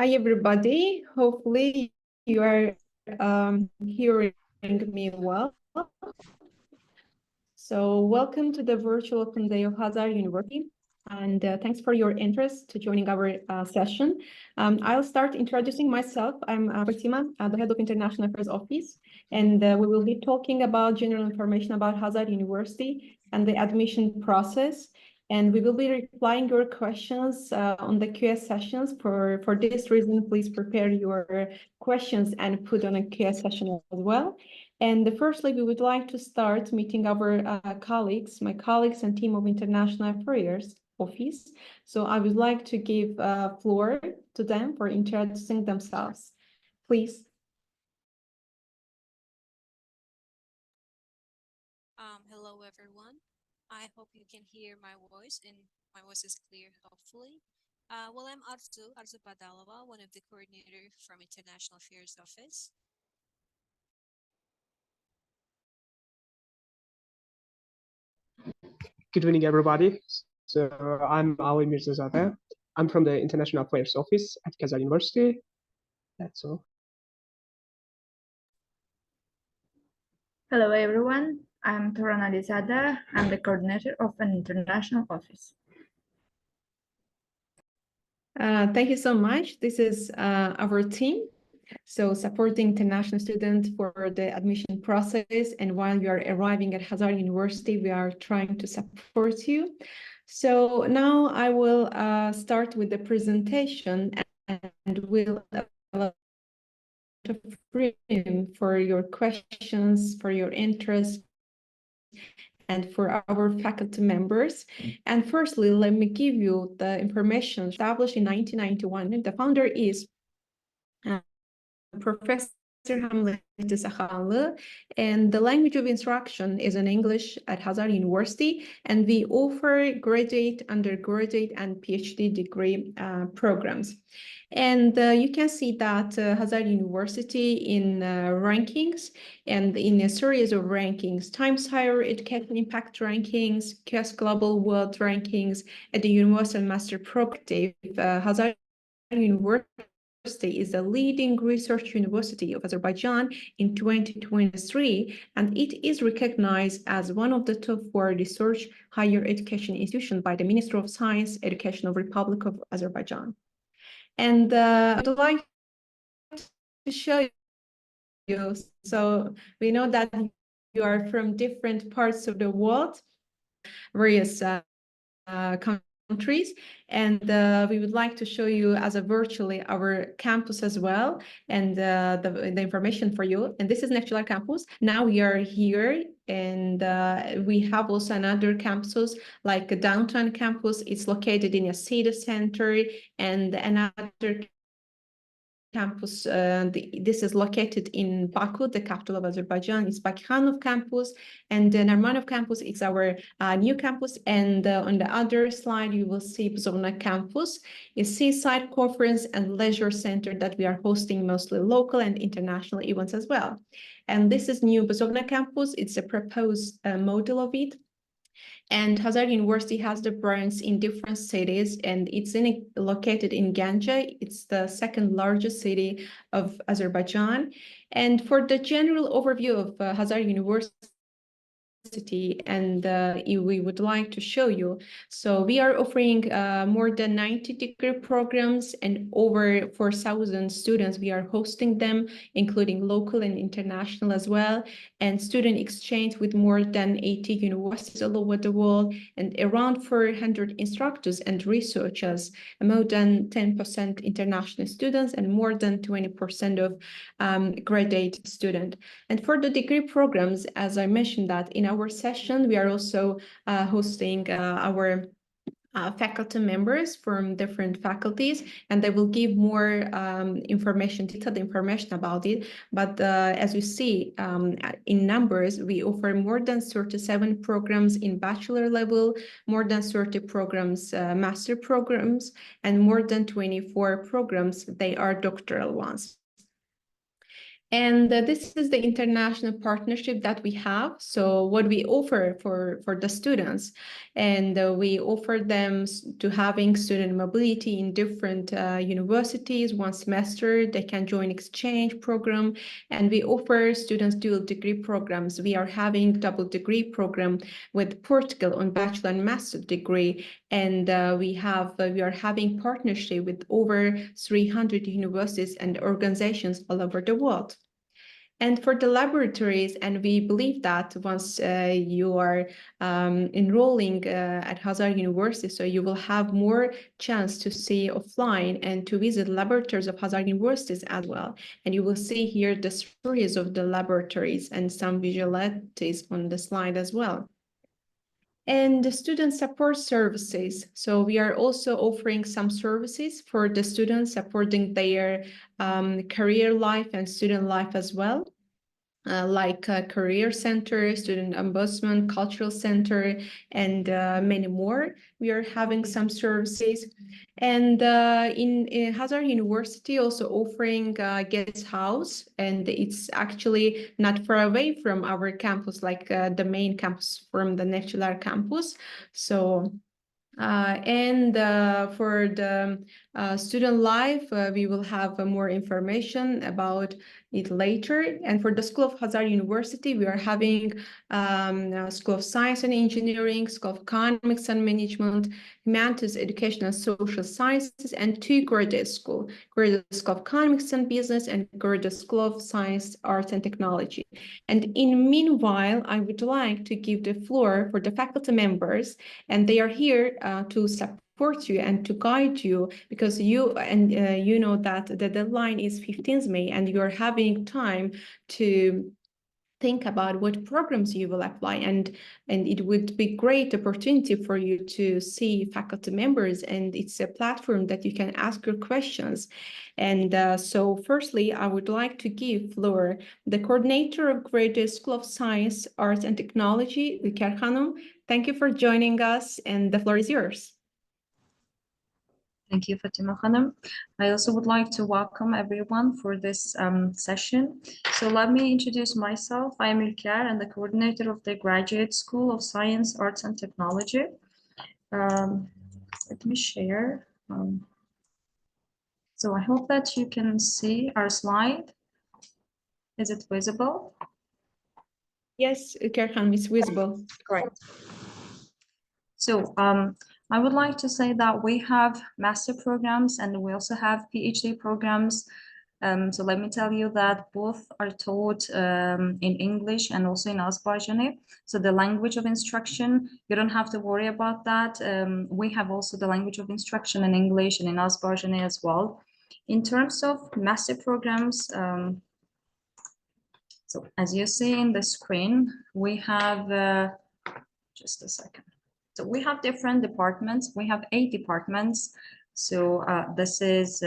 Hi, everybody. Hopefully you are hearing me well. So welcome to the virtual open day of Hazard University. And thanks for your interest to joining our session. I'll start introducing myself. I'm Fatima, the head of International Affairs Office, and we will be talking about general information about Hazard University and the admission process. And we will be replying your questions on the Q&A sessions. For this reason, please prepare your questions and put on a Q&A session as well. And firstly, we would like to start meeting our my colleagues and team of International Affairs Office. So I would like to give floor to them for introducing themselves. Please. Hello, everyone. I hope you can hear my voice and my voice is clear, hopefully. Well, I'm Arzu Badalova, one of the coordinators from International Affairs Office. Good evening, everybody. So I'm Ali Mirzazadeh. I'm from the International Affairs Office at Kazan University. That's all. Hello, everyone. I'm Toran Alizada. I'm the coordinator of an international office. Thank you so much. This is our team. So supporting international students for the admission process. And while you are arriving at Hazard University, we are trying to support you. So now I will start with the presentation and we'll allow room for your questions, for your interest, and for our faculty members. And firstly, let me give you the information. Established in 1991, the founder is Professor Hamlet Sakhanlı, and the language of instruction is in English at Hazard University, and we offer graduate, undergraduate, and PhD degree programs. And you can see that Hazard University in rankings and in a series of rankings, Times Higher Education Impact Rankings, QS Global World Rankings, at the Universal Master Program, Hazard University is the leading research university of Azerbaijan in 2023, and it is recognized as one of the top 4 research higher education institutions by the Ministry of Science, Education of Republic of Azerbaijan. And I'd like to show you, so we know that you are from different parts of the world, various countries, and we would like to show you as a virtually our campus as well, and the information for you. And this is Neftçiler campus. Now we are here, and we have also another campus like a downtown campus. It's located in a city center, and another campus, this is located in Baku, the capital of Azerbaijan. It's Bakhanov campus, and Narmanov campus is our new campus. And on the other slide, you will see Bzovna campus, a seaside conference and leisure center that we are hosting mostly local and international events as well. And this is new Bzovna campus. It's a proposed model of it. And Hazard University has the branch in different cities, and it's located in Ganja. It's the second largest city of Azerbaijan. And for the general overview of Hazard University, and we would like to show you. So we are offering more than 90 degree programs and over 4,000 students. We are hosting them, including local and international as well, and student exchange with more than 80 universities all over the world, and around 400 instructors and researchers, more than 10% international students, and more than 20% of graduate students. And for the degree programs, as I mentioned that in our session, we are also hosting our faculty members from different faculties, and they will give more detailed information about it. But as you see in numbers, we offer more than 37 programs in bachelor level, more than 30 programs, master programs, and more than 24 programs, they are doctoral ones. And this is the international partnership that we have. So what we offer for the students, and we offer them to having student mobility in different universities. One semester, they can join exchange program, and we offer students dual degree programs. We are having double degree program with Portugal on bachelor and master degree, and we are having partnership with over 300 universities and organizations all over the world. And for the laboratories, and we believe that once you are enrolling at Hazard University, so you will have more chance to see offline and to visit laboratories of Hazard Universities as well. And you will see here the stories of the laboratories and some visualities on the slide as well. And the student support services. So we are also offering some services for the students supporting their career life and student life as well. Like Career Center, Student Ombudsman, Cultural Center, and many more. We are having some services. And in Hazard University also offering guest house, and it's actually not far away from our campus, like the main campus from the Nectar campus. So for the student life, we will have more information about it later. And for the School of Hazard University, we are having School of Science and Engineering, School of Economics and Management, Humanities, Education and Social Sciences, and two graduate schools, Graduate School of Economics and Business and Graduate School of Science, Arts and Technology. And in meanwhile, I would like to give the floor for the faculty members, and they are here to support you and to guide you, because you know that the deadline is 15th May, and you are having time to think about what programs you will apply, and it would be great opportunity for you to see faculty members, and it's a platform that you can ask your questions. And so firstly, I would like to give floor the coordinator of Graduate School of Science, Arts and Technology, Ülker Hanım. Thank you for joining us, and the floor is yours. Thank you, Fatima Hanım. I also would like to welcome everyone for this session. So let me introduce myself. I am Ülker and the coordinator of the Graduate School of Science, Arts and Technology. Let me share. So I hope that you can see our slide. Is it visible? Yes, Ülker Hanım, it's visible. Great. So I would like to say that we have master programs and we also have PhD programs. So let me tell you that both are taught in English and also in Azerbaijani. So the language of instruction, you don't have to worry about that. We have also the language of instruction in English and in Azerbaijani as well. In terms of master programs, so as you see in the screen, we have, just a second. So we have different departments. We have 8 departments. So this is,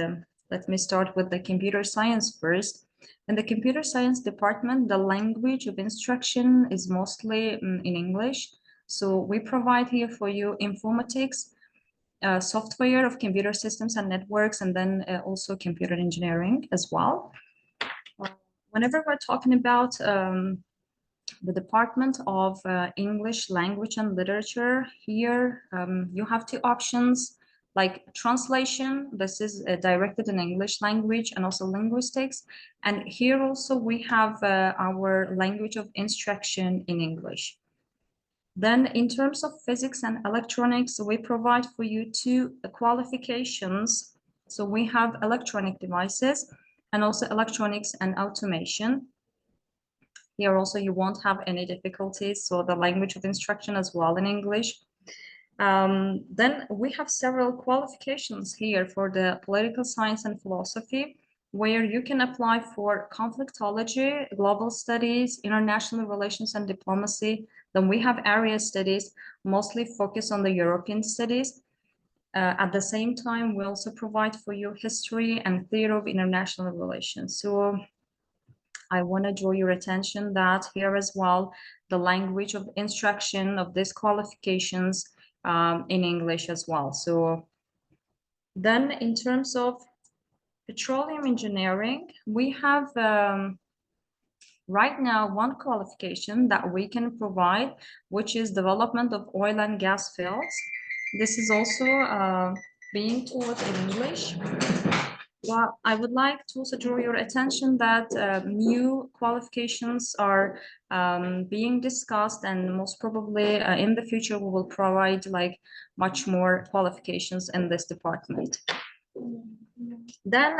let me start with the computer science first. In the computer science department, the language of instruction is mostly in English. So we provide here for you informatics, software of computer systems and networks, and then also computer engineering as well. Whenever we're talking about the Department of English Language and Literature, here you have 2 options, like translation. This is directed in English language, and also linguistics. And here also we have our language of instruction in English. Then in terms of physics and electronics, we provide for you 2 qualifications. So we have electronic devices and also electronics and automation. Here also you won't have any difficulties, so the language of instruction as well in English. Then we have several qualifications here for the political science and philosophy, where you can apply for conflictology, global studies, international relations and diplomacy. Then we have area studies, mostly focused on the European studies. At the same time, we also provide for you history and theory of international relations. So I want to draw your attention that here as well, the language of instruction of these qualifications in English as well. So then in terms of petroleum engineering, we have Right now, one qualification that we can provide, which is development of oil and gas fields. This is also being taught in English. Well, I would like to also draw your attention that new qualifications are being discussed, and most probably in the future we will provide like much more qualifications in this department. Then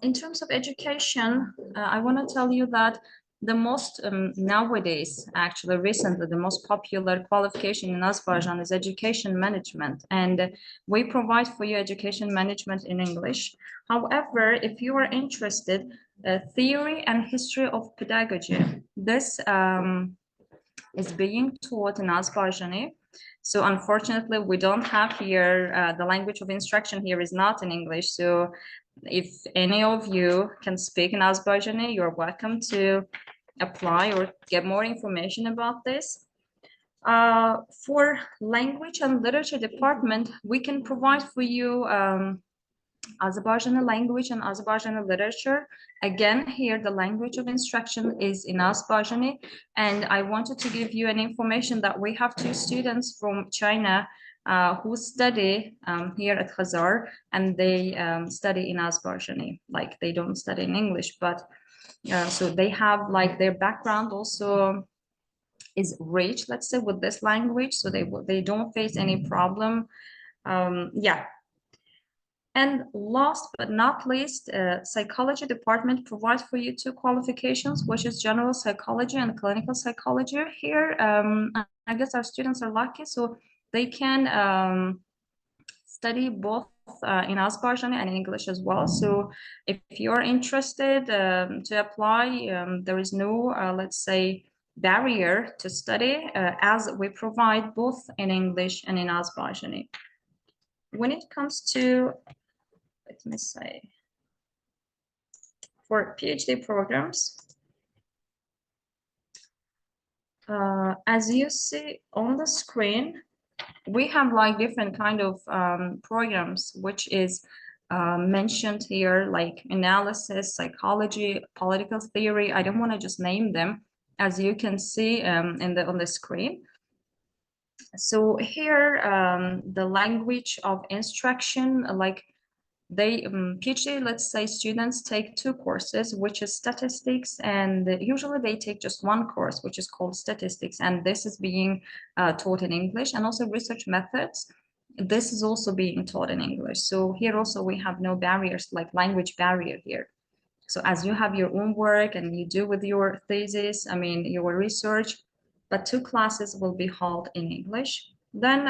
in terms of education, I want to tell you that the most nowadays, actually recently, the most popular qualification in Azerbaijan is education management, and we provide for you education management in English. However, if you are interested, theory and history of pedagogy, this is being taught in Azerbaijani. So unfortunately, we don't have here, the language of instruction here is not in English. So if any of you can speak in Azerbaijani, you're welcome to apply or get more information about this. For language and literature department, we can provide for you Azerbaijani language and Azerbaijani literature. Again, here the language of instruction is in Azerbaijani, and I wanted to give you an information that we have 2 students from China who study here at Khazar, and they study in Azerbaijani. Like they don't study in English, but so they have like their background also is rich, let's say, with this language, so they don't face any problem. Yeah. And last but not least, psychology department provides for you 2 qualifications, which is general psychology and clinical psychology. Here, I guess our students are lucky, so they can study both in Azerbaijani and in English as well. So if you're interested to apply, there is no, let's say, barrier to study, as we provide both in English and in Azerbaijani. When it comes to, let me say, for PhD programs, as you see on the screen, we have like different kind of programs, which is mentioned here, like analysis, psychology, political theory. I don't want to just name them, as you can see on the screen. So here, the language of instruction, like they PhD, let's say, students take 2 courses, which is statistics, and usually they take just 1 course, which is called statistics, and this is being taught in English, and also research methods. This is also being taught in English. So here also we have no barriers, like language barrier here. So as you have your own work and you do with your thesis, I mean, your research, but 2 classes will be held in English. Then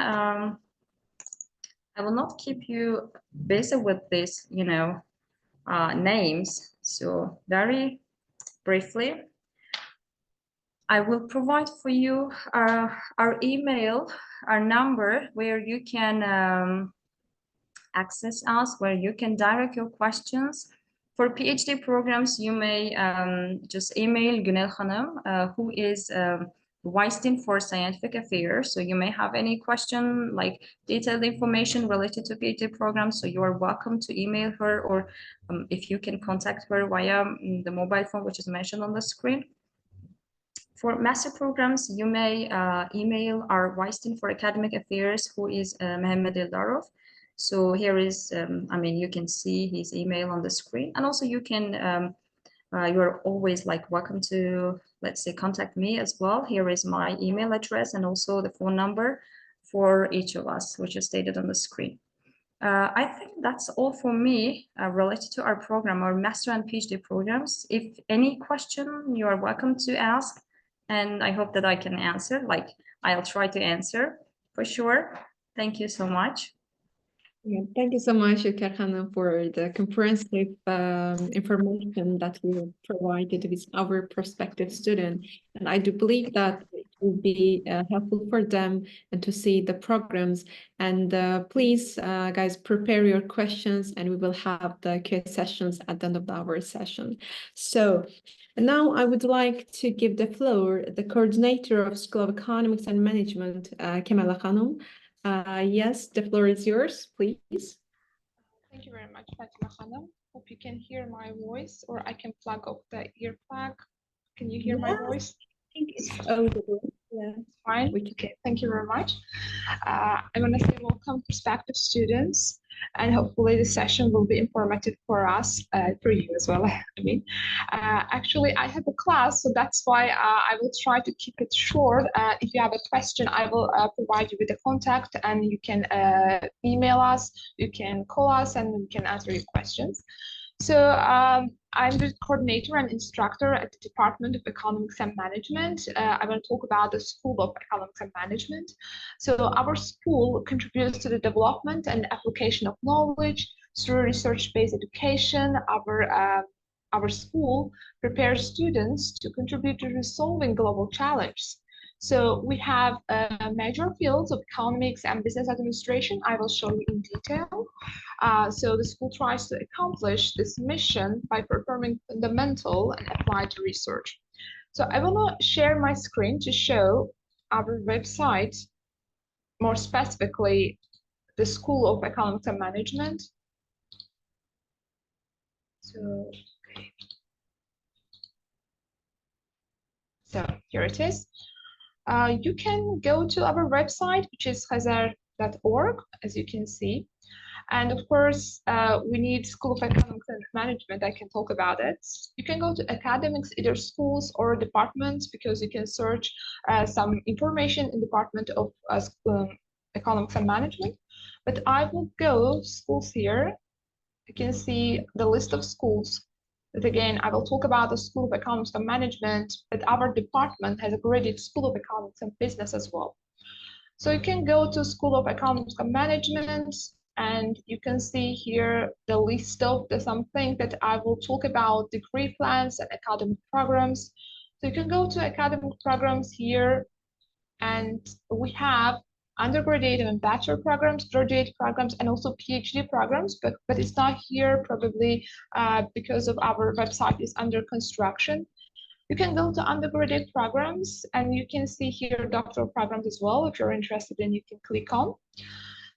I will not keep you busy with this, you know, names. So very briefly, I will provide for you our email, our number, where you can access us, where you can direct your questions. For PhD programs, you may just email Günel Hanım, who is Vice Dean for Scientific Affairs. So you may have any question, like detailed information related to PhD programs. So you are welcome to email her, or if you can contact her via the mobile phone, which is mentioned on the screen. For master programs, you may email our Vice Dean for Academic Affairs, who is Mehmet Eldarov. So here is, I mean, you can see his email on the screen, and also you can, you're always like welcome to, let's say, contact me as well. Here is my email address and also the phone number for each of us, which is stated on the screen. I think that's all for me related to our program, our master and PhD programs. If any question, you are welcome to ask, and I hope that I can answer, like I'll try to answer for sure. Thank you so much. Yeah, thank you so much, Ülker Hanım, for the comprehensive information that you provided with our prospective student. And I do believe that it will be helpful for them and to see the programs. And please, guys, prepare your questions, and we will have the Q&A sessions at the end of our session. So now I would like to give the floor the coordinator of School of Economics and Management, Kemala Hanım. Yes, the floor is yours, please. Thank you very much, Fatima Hanım. Hope you can hear my voice, or I can plug off the ear plug. Can you hear my Yeah. voice? I think it's audible. Yeah. Fine. We can- Okay, thank you very much. I want to say welcome prospective students, and hopefully the session will be informative for us, for you as well. I mean, actually, I have a class, so that's why I will try to keep it short. If you have a question, I will provide you with a contact, and you can email us, you can call us, and we can answer your questions. So I'm the coordinator and instructor at the Department of Economics and Management. I'm going to talk about the School of Economics and Management. So our school contributes to the development and application of knowledge through research-based education. Our school prepares students to contribute to resolving global challenges. So we have major fields of economics and business administration. I will show you in detail. So the school tries to accomplish this mission by performing fundamental and applied research. So I will now share my screen to show our website, more specifically, the School of Economics and Management. So, okay. So here it is. You can go to our website, which is khazar.org, as you can see. And of course, we need School of Economics and Management. I can talk about it. You can go to academics, either schools or departments, because you can search some information in Department of Economics and Management. But I will go schools here. You can see the list of schools. But again, I will talk about the School of Economics and Management, but our department has a graded School of Economics and Business as well. So you can go to School of Economics and Management, and you can see here the list of the something that I will talk about, degree plans and academic programs. So you can go to academic programs here, and we have undergraduate and bachelor programs, graduate programs, and also PhD programs, but it's not here probably because of our website is under construction. You can go to undergraduate programs, and you can see here doctoral programs as well. If you're interested, then you can click on.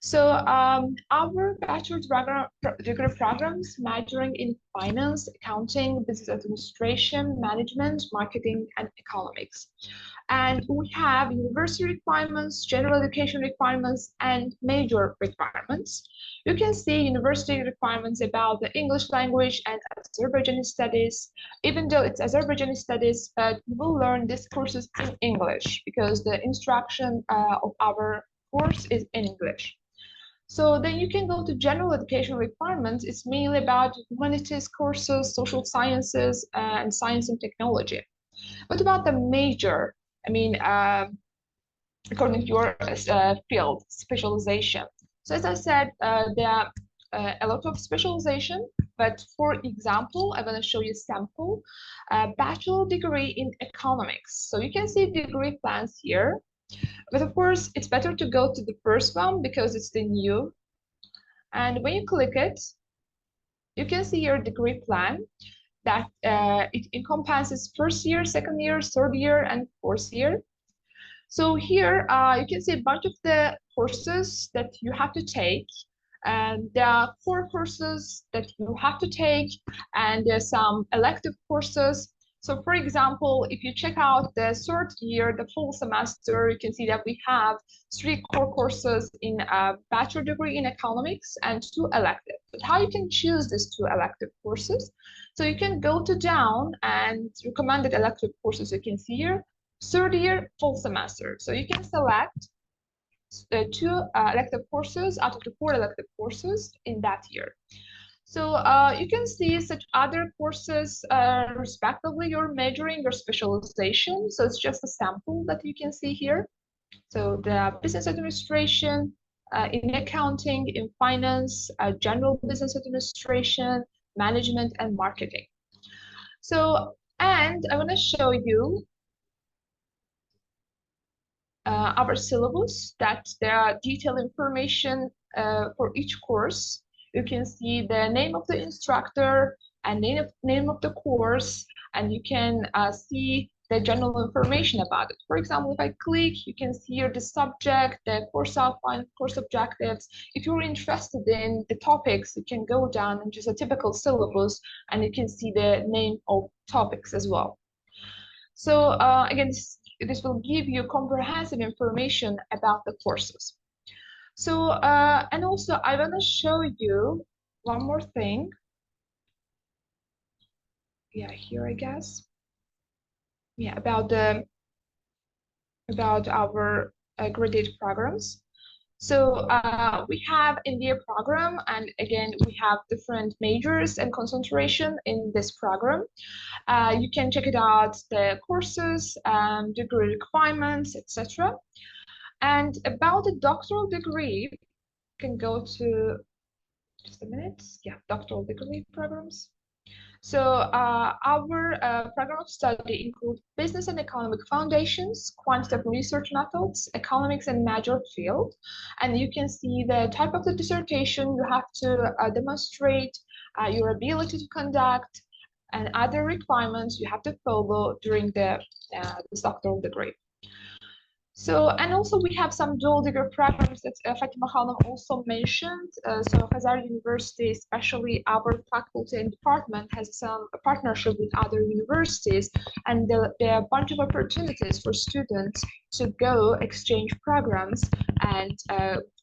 So our bachelor's degree programs majoring in finance, accounting, business administration, management, marketing, and economics. And we have university requirements, general education requirements, and major requirements. You can see university requirements about the English language and Azerbaijani studies. Even though it's Azerbaijani studies, but you will learn these courses in English because the instruction of our course is in English. So then you can go to general education requirements. It's mainly about humanities courses, social sciences, and science and technology. What about the major? I mean, according to your field, specialization. So as I said, there are a lot of specialization, but for example, I'm going to show you a sample, bachelor degree in economics. So you can see degree plans here. But of course, it's better to go to the first one because it's the new. And when you click it, you can see your degree plan that it encompasses first year, second year, third year, and fourth year. So here you can see a bunch of the courses that you have to take. And there are 4 courses that you have to take, and there's some elective courses. So for example, if you check out the third year, the full semester, you can see that we have 3 core courses in a bachelor degree in economics and 2 elective. But how you can choose these 2 elective courses? So you can go to down and recommended elective courses you can see here, third year, full semester. So you can select 2 elective courses out of the 4 elective courses in that year. So you can see such other courses, respectively, your majoring, your specialization. So it's just a sample that you can see here. So the business administration, in accounting, in finance, general business administration, management, and marketing. So, and I want to show you our syllabus, that there are detailed information for each course. You can see the name of the instructor and name of the course, and you can see the general information about it. For example, if I click, you can see here the subject, the course outline, course objectives. If you're interested in the topics, you can go down and just a typical syllabus, and you can see the name of topics as well. So again, this will give you comprehensive information about the courses. So, and also I want to show you one more thing. Yeah, here I guess. Yeah, about our graduate programs. So we have MBA program, and again, we have different majors and concentration in this program. You can check it out, the courses, degree requirements, etc. And about the doctoral degree, you can go to, just a minute, yeah, doctoral degree programs. So our program of study includes business and economic foundations, quantitative research methods, economics and major field. And you can see the type of the dissertation you have to demonstrate, your ability to conduct, and other requirements you have to follow during this doctoral degree. So, and also we have some dual degree programs that Fatima Khanum also mentioned. So Khazar University, especially our faculty and department, has some partnership with other universities, and there are a bunch of opportunities for students to go exchange programs and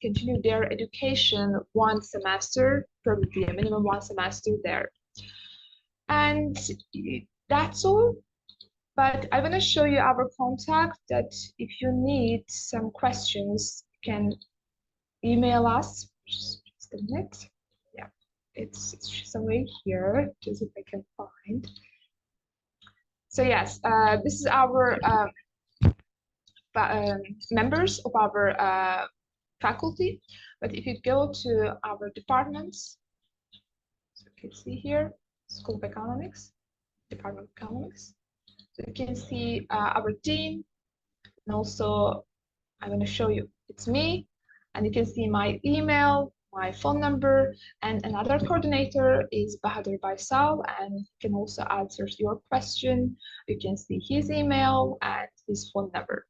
continue their education one semester, probably a minimum one semester there. And that's all. But I want to show you our contact that if you need some questions, you can email us. Just a minute. Yeah, it's somewhere here, just if I can find. So yes, this is our members of our faculty. But if you go to our departments, so you can see here, School of Economics, Department of Economics. So you can see our dean, and also I'm going to show you it's me, and you can see my email, my phone number, and another coordinator is Bahadur Baisal, and he can also answer your question. You can see his email and his phone number.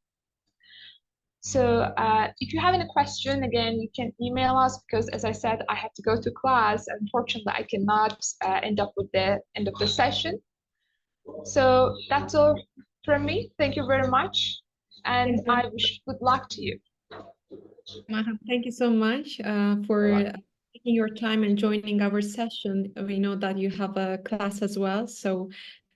So if you have any question, again, you can email us, because as I said, I have to go to class. Unfortunately, I cannot end up with the end of the session. So that's all from me. Thank you very much. And I wish good luck to you. Maha, thank you so much for taking your time and joining our session. We know that you have a class as well, so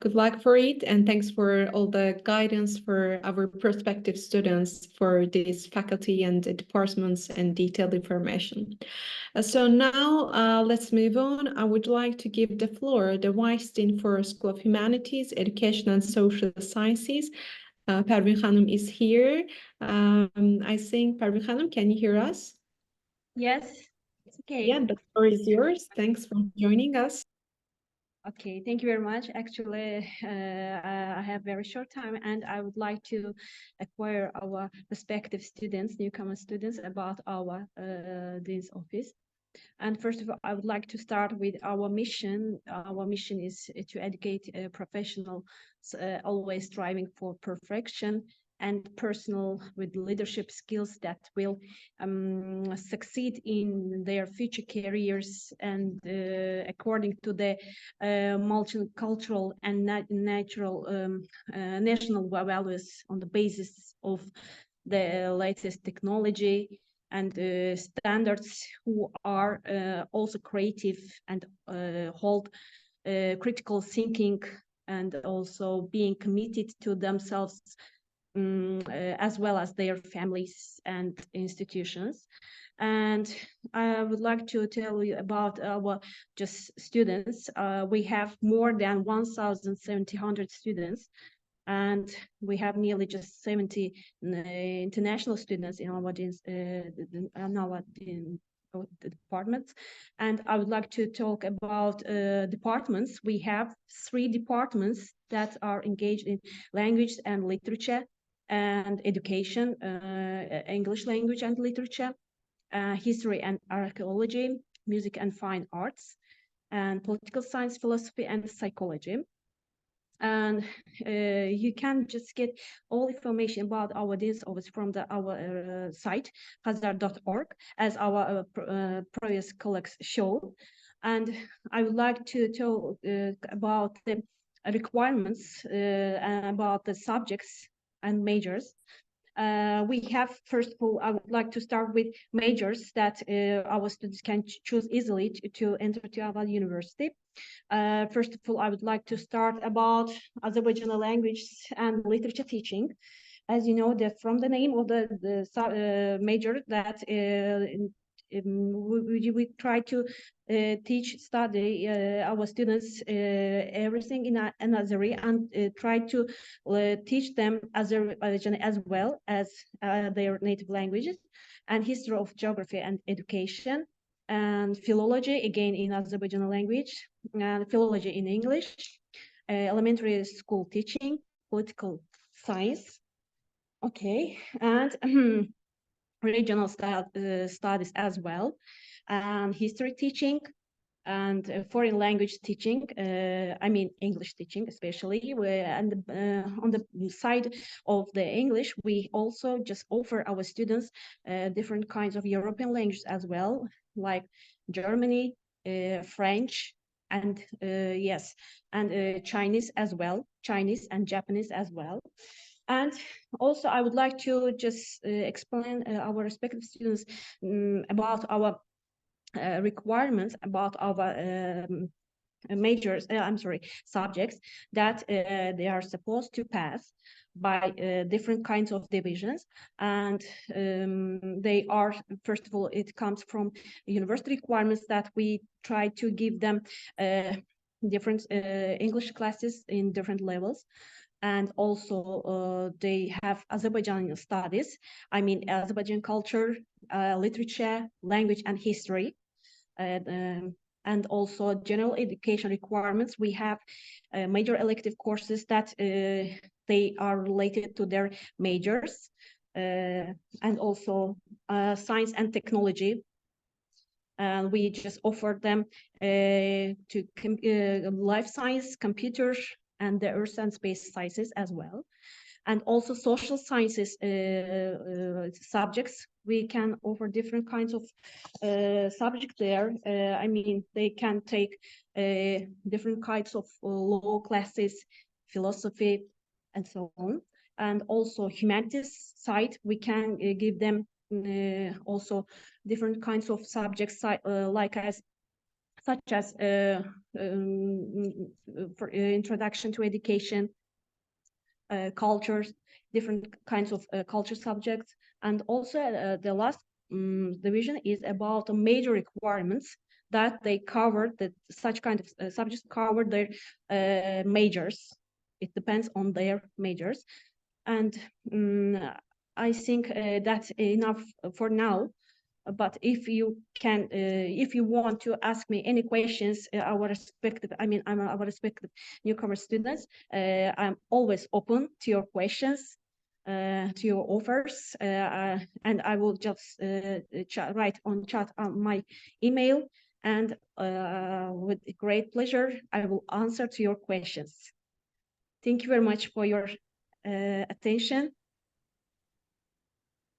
good luck for it. And thanks for all the guidance for our prospective students for this faculty and departments and detailed information. So now let's move on. I would like to give the floor the Vice Dean for School of Humanities, Education and Social Sciences. Pervin Hanım is here. I think, Pervin Hanım, can you hear us? Yes, it's okay. Yeah, the floor is yours. Thanks for joining us. Okay, thank you very much. Actually, I have very short time, and I would like to acquire our prospective students, newcomer students, about our Dean's office. And first of all, I would like to start with our mission. Our mission is to educate professionals, always striving for perfection and personal with leadership skills that will succeed in their future careers, and according to the multicultural and natural national values on the basis of the latest technology and standards, who are also creative and hold critical thinking, and also being committed to themselves as well as their families and institutions. And I would like to tell you about our just students. We have more than 1,700 students, and we have nearly just 70 international students in our departments. And I would like to talk about departments. We have 3 departments that are engaged in language and literature and education, English language and literature, history and archaeology, music and fine arts, and political science, philosophy, and psychology. And you can just get all information about our Dean's office from our site, khazar.org, as our previous colleagues showed. And I would like to talk about the requirements about the subjects and majors. We have, first of all, I would like to start with majors that our students can choose easily to enter to our university. First of all, I would like to start about Azerbaijani language and literature teaching. As you know, that from the name of the major that we try to study our students everything in Azeri, and try to teach them Azerbaijani as well as their native languages, and history of geography and education, and philology again in Azerbaijani language, and philology in English, elementary school teaching, political science, okay, and regional studies as well, and history teaching, and foreign language teaching, I mean English teaching especially. And on the side of the English, we also just offer our students different kinds of European languages as well, like Germany, French, and yes, and Chinese as well, Chinese and Japanese as well. And also, I would like to just explain our respective students about our requirements, about our majors, subjects that they are supposed to pass by different kinds of divisions. And they are, first of all, it comes from university requirements that we try to give them different English classes in different levels. And also they have Azerbaijani studies, I mean Azerbaijan culture, literature, language, and history. And also general education requirements. We have major elective courses that they are related to their majors, and also science and technology. And we just offer them to life science, computers, and the earth and space sciences as well. And also social sciences subjects. We can offer different kinds of subjects there. I mean, they can take different kinds of law classes, philosophy, and so on. And also humanities side, we can give them also different kinds of subjects, such as for introduction to education, cultures, different kinds of culture subjects. And also the last division is about the major requirements that they cover, that such kind of subjects cover their majors. It depends on their majors. And I think that's enough for now. But if you can, if you want to ask me any questions, our respective newcomer students, I'm always open to your questions, to your offers, and I will just write on chat on my email, and with great pleasure, I will answer to your questions. Thank you very much for your attention.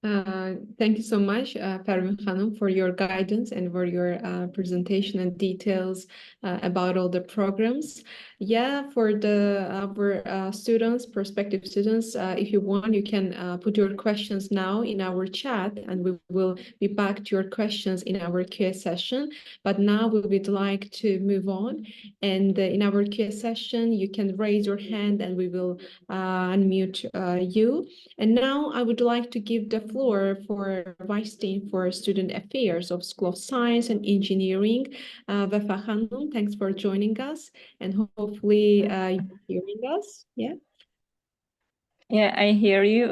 Thank you so much, Pervin Hanım, for your guidance and for your presentation and details about all the programs. Yeah, for our students, prospective students, if you want, you can put your questions now in our chat, and we will be back to your questions in our Q&A session. But now we would like to move on, and in our Q&A session, you can raise your hand and we will unmute you. And now I would like to give the floor for Vice Dean for Student Affairs of School of Science and Engineering, Vefa Hanım. Thanks for joining us, and hopefully you're hearing us. Yeah. Yeah, I hear you,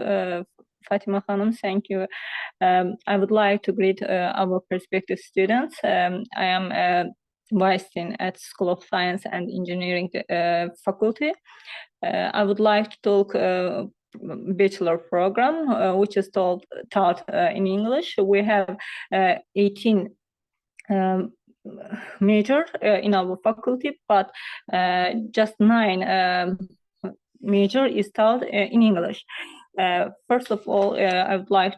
Fatima Hanım. Thank you. I would like to greet our prospective students. I am a Vice Dean at School of Science and Engineering faculty. I would like to talk bachelor program, which is taught in English. We have 18 major in our faculty, but just 9 major is taught in English. First of all, I would like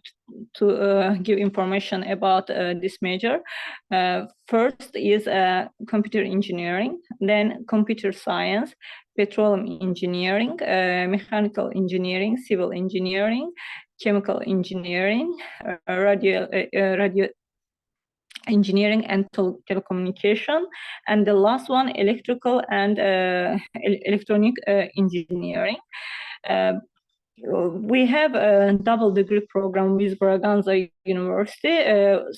to give information about this major. First is computer engineering, then computer science, petroleum engineering, mechanical engineering, civil engineering, chemical engineering, radio engineering and telecommunication, and the last one, electrical and electronic engineering. We have a double degree program with Braganza University,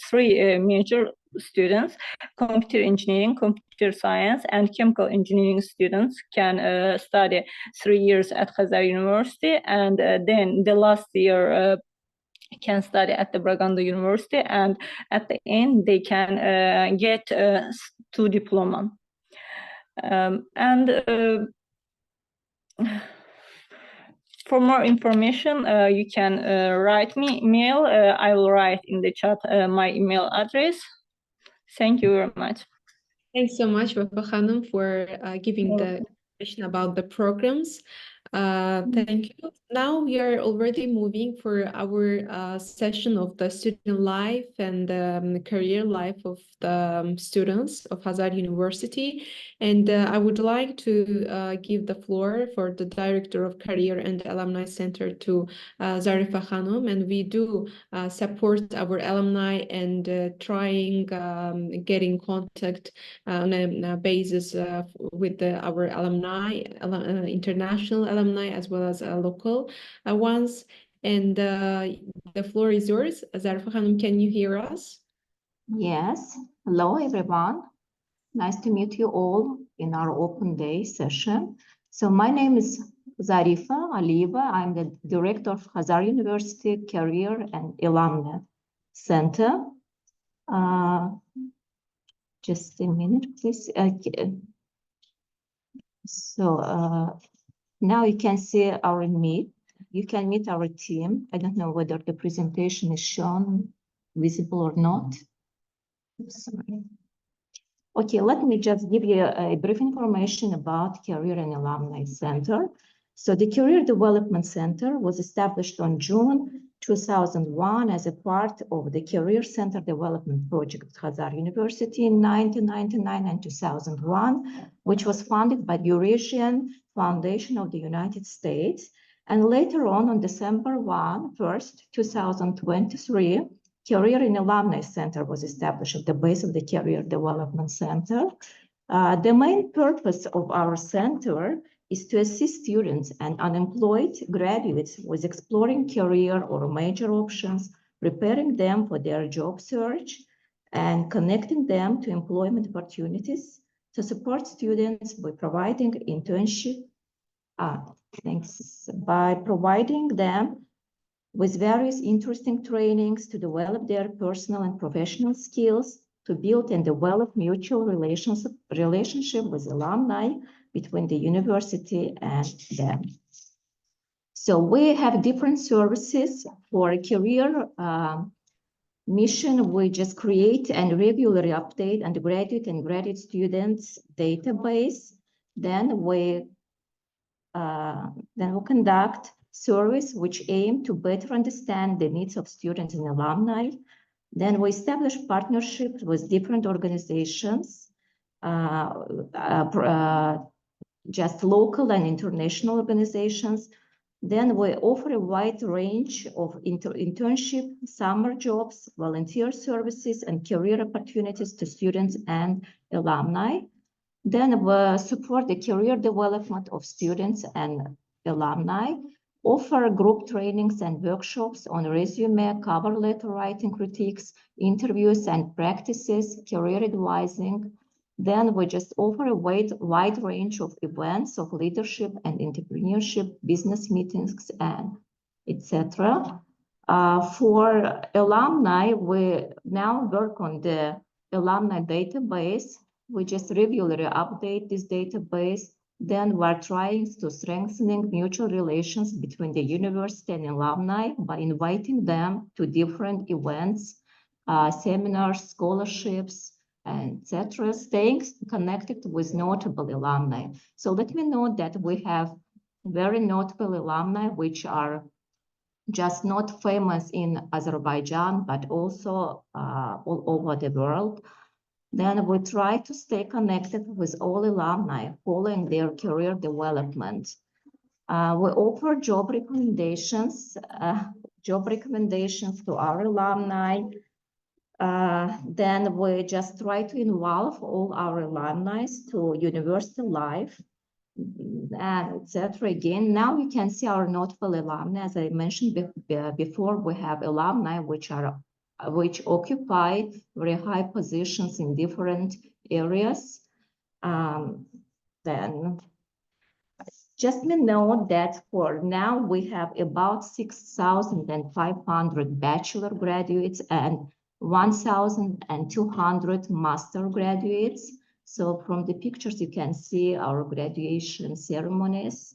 three major students: computer engineering, computer science, and chemical engineering students can study 3 years at Khazar University, and then the last year can study at the Braganza University, and at the end they can get 2 diploma. For more information, you can write me email. I will write in the chat my email address. Thank you very much. Thanks so much, Wafa Khanum, for giving the information about the programs. Thank you. Now we are already moving for our session of the student life and career life of the students of Khazar University. And I would like to give the floor for the Director of Career and Alumni Center to Zarifa Khanum. And we do support our alumni and trying getting contact on a basis with our alumni, international alumni, as well as local ones. And the floor is yours. Zarifa Khanum, can you hear us? Yes. Hello, everyone. Nice to meet you all in our open day session. So my name is Zarifa Aliyeva. I'm the director of Khazar University Career and Alumni Center. Just a minute, please. So now you can see our meet. You can meet our team. I don't know whether the presentation is shown, visible or not. Sorry. Okay, let me just give you a brief information about Career and Alumni Center. So the Career Development Center was established on June 2001 as a part of the Career Center Development Project at Khazar University in 1999 and 2001, which was funded by the Eurasian Foundation of the United States. And later on December 1st, 2023, Career and Alumni Center was established at the base of the Career Development Center. The main purpose of our center is to assist students and unemployed graduates with exploring career or major options, preparing them for their job search, and connecting them to employment opportunities, to support students by providing internship, by providing them with various interesting trainings to develop their personal and professional skills, to build and develop mutual relationship with alumni between the university and them. So we have different services for career mission. We just create and regularly update undergraduate and graduate students database. Then we conduct surveys which aim to better understand the needs of students and alumni. Then we establish partnerships with different organizations, just local and international organizations. Then we offer a wide range of internship, summer jobs, volunteer services, and career opportunities to students and alumni. Then we support the career development of students and alumni, offer group trainings and workshops on resume, cover letter writing critiques, interviews and practices, career advising. Then we just offer a wide range of events of leadership and entrepreneurship, business meetings, and etc. For alumni, we now work on the alumni database. We just regularly update this database. Then we're trying to strengthening mutual relations between the university and alumni by inviting them to different events, seminars, scholarships, etc., staying connected with notable alumni. So let me note that we have very notable alumni which are just not famous in Azerbaijan, but also all over the world. Then we try to stay connected with all alumni following their career development. We offer job recommendations to our alumni. Then we just try to involve all our alumni to university life, and etc. Again, now you can see our notable alumni. As I mentioned before, we have alumni which occupy very high positions in different areas. Then just know that for now we have about 6,500 bachelor graduates and 1,200 master graduates. So from the pictures, you can see our graduation ceremonies.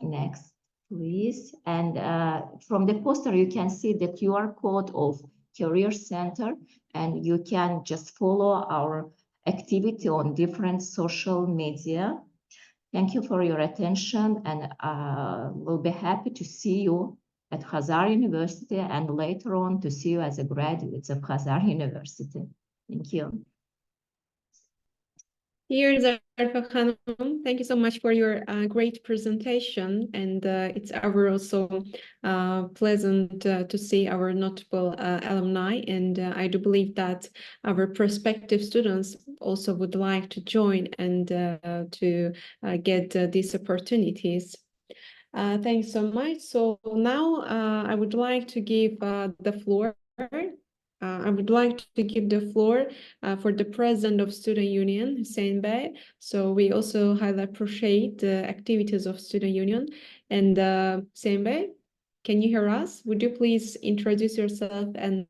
Next, please. And from the poster, you can see the QR code of Career Center, and you can just follow our activity on different social media. Thank you for your attention, and we'll be happy to see you at Khazar University and later on to see you as a graduate of Khazar University. Thank you. Here's Arfa Khanum. Thank you so much for your great presentation, and it's also pleasant to see our notable alumni, and I do believe that our prospective students also would like to join and to get these opportunities. Thanks so much. So now I would like to give the floor. I would like to give the floor for the President of Student Union, Hussein Bey. So we also highly appreciate the activities of Student Union. And Hussein Bey, can you hear us? Would you please introduce yourself and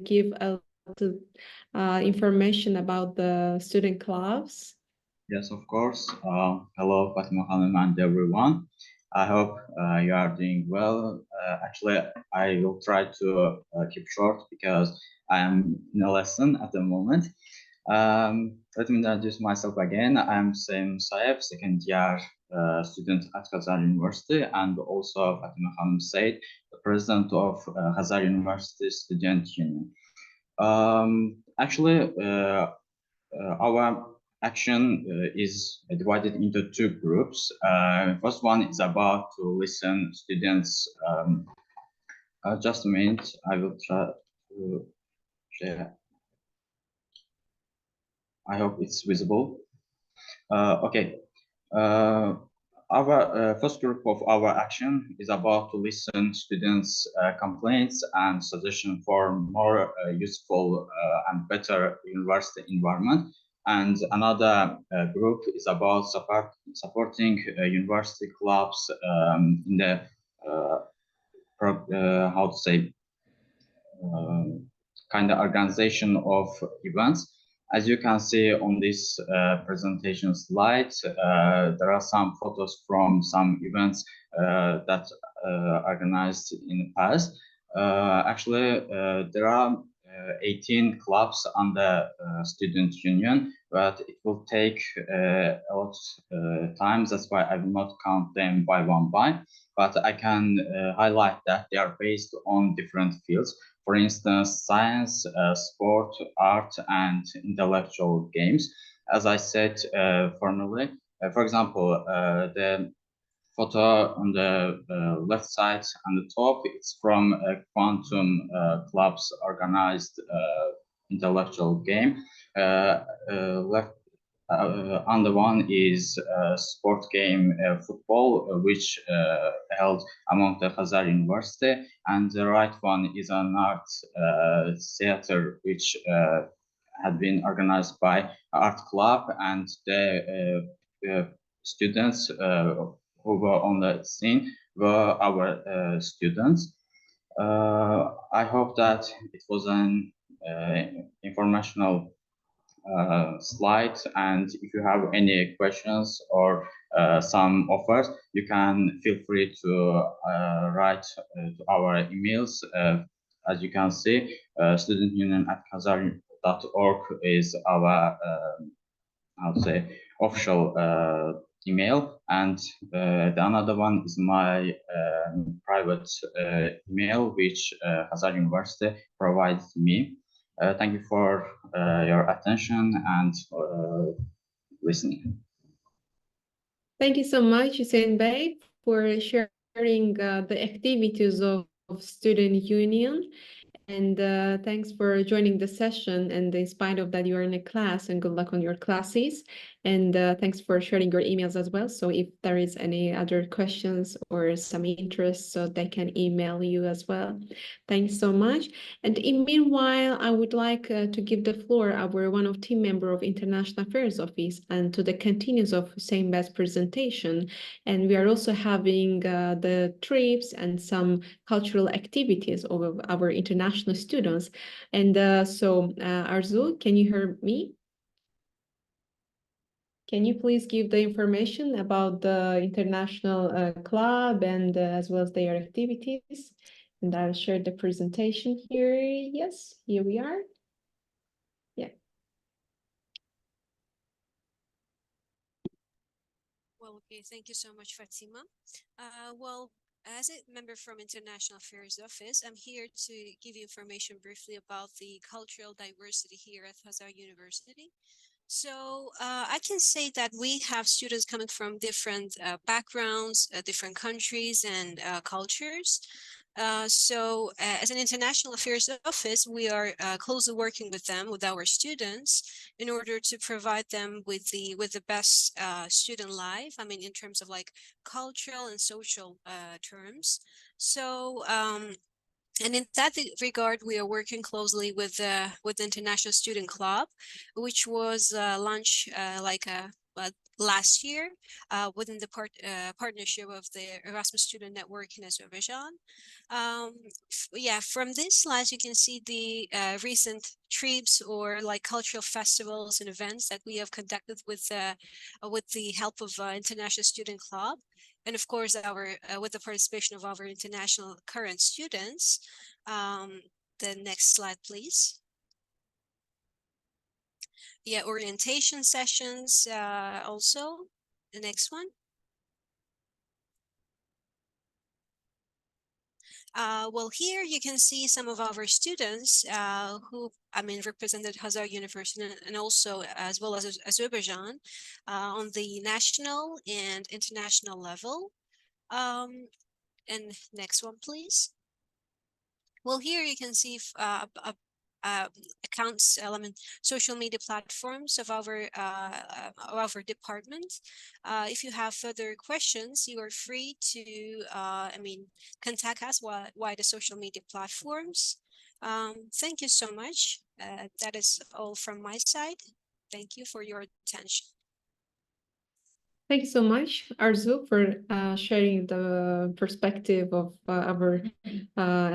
give a little information about the student clubs? Yes, of course. Hello, Fatima Hanım and everyone. I hope you are doing well. Actually, I will try to keep short because I am in a lesson at the moment. Let me introduce myself again. I'm Hüseyin Saev, second year student at Khazar University, and also Fatima Hanım said, the president of Khazar University Student Union. Actually, our action is divided into two groups. First one is about to listen students. Just a minute, I will try to share. I hope it's visible. Okay. Our first group of our action is about to listen students' complaints and suggestions for more useful and better university environment. And another group is about supporting university clubs in the how to say kind of organization of events. As you can see on this presentation slide, there are some photos from some events that organized in the past. Actually, there are 18 clubs under student union, but it will take a lot of time. That's why I will not count them by one by, but I can highlight that they are based on different fields. For instance, science, sport, art, and intellectual games. As I said formerly, for example, the photo on the left side on the top, it's from Quantum Club's organized intellectual game. Left on the one is sport game football, which held among the Khazar University, and the right one is an art theater, which had been organized by Art Club, and the students who were on the scene were our students. I hope that it was an informational slide, and if you have any questions or some offers, you can feel free to write to our emails. As you can see, studentunion@khazar.org is our how to say official email, and the another one is my private email, which Hazar University provides me. Thank you for your attention and listening. Thank you so much, Hussein Bey, for sharing the activities of Student Union. And thanks for joining the session. And in spite of that, you are in a class, and good luck on your classes. And thanks for sharing your emails as well. So if there is any other questions or some interest, so they can email you as well. Thanks so much. And in meanwhile, I would like to give the floor our one of team member of International Affairs Office and to the continues of Hussein Bey's presentation. And we are also having the trips and some cultural activities of our international students. And so Arzu, can you hear me? Can you please give the information about the international club and as well as their activities? And I'll share the presentation here. Yes, here we are. Yeah. Well, okay, thank you so much, Fatima. Well, as a member from International Affairs Office, I'm here to give you information briefly about the cultural diversity here at Hazar University. So I can say that we have students coming from different backgrounds, different countries and cultures. So as an International Affairs Office, we are closely working with them, with our students, in order to provide them with the best student life. I mean, in terms of like cultural and social terms. So and in that regard, we are working closely with the International Student Club, which was launched last year within the partnership of the Erasmus Student Network in Azerbaijan. Yeah, from this slide, you can see the recent trips or like cultural festivals and events that we have conducted with the help of International Student Club. And of course, our with the participation of our international current students. The next slide, please. Yeah, orientation sessions also. The next one. Well, here you can see some of our students who, I mean, represented Hazar University and also as well as Azerbaijan on the national and international level. And next one, please. Well, here you can see accounts, social media platforms of our department. If you have further questions, you are free to, contact us via the social media platforms. Thank you so much. That is all from my side. Thank you for your attention. Thank you so much, Arzu, for sharing the perspective of our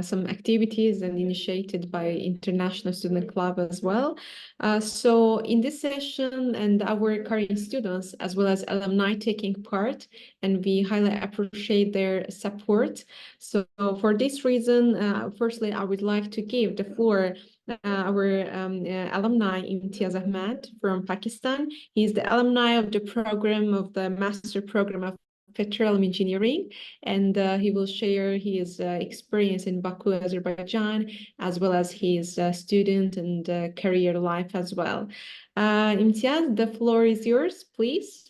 some activities and initiated by International Student Club as well. So in this session and our current students as well as alumni taking part, and we highly appreciate their support. So for this reason, firstly, I would like to give the floor our alumni Imtiaz Ahmed from Pakistan. He is the alumni of the program of the master program of petroleum engineering, and he will share his experience in Baku, Azerbaijan, as well as his student and career life as well. Imtiaz, the floor is yours, please.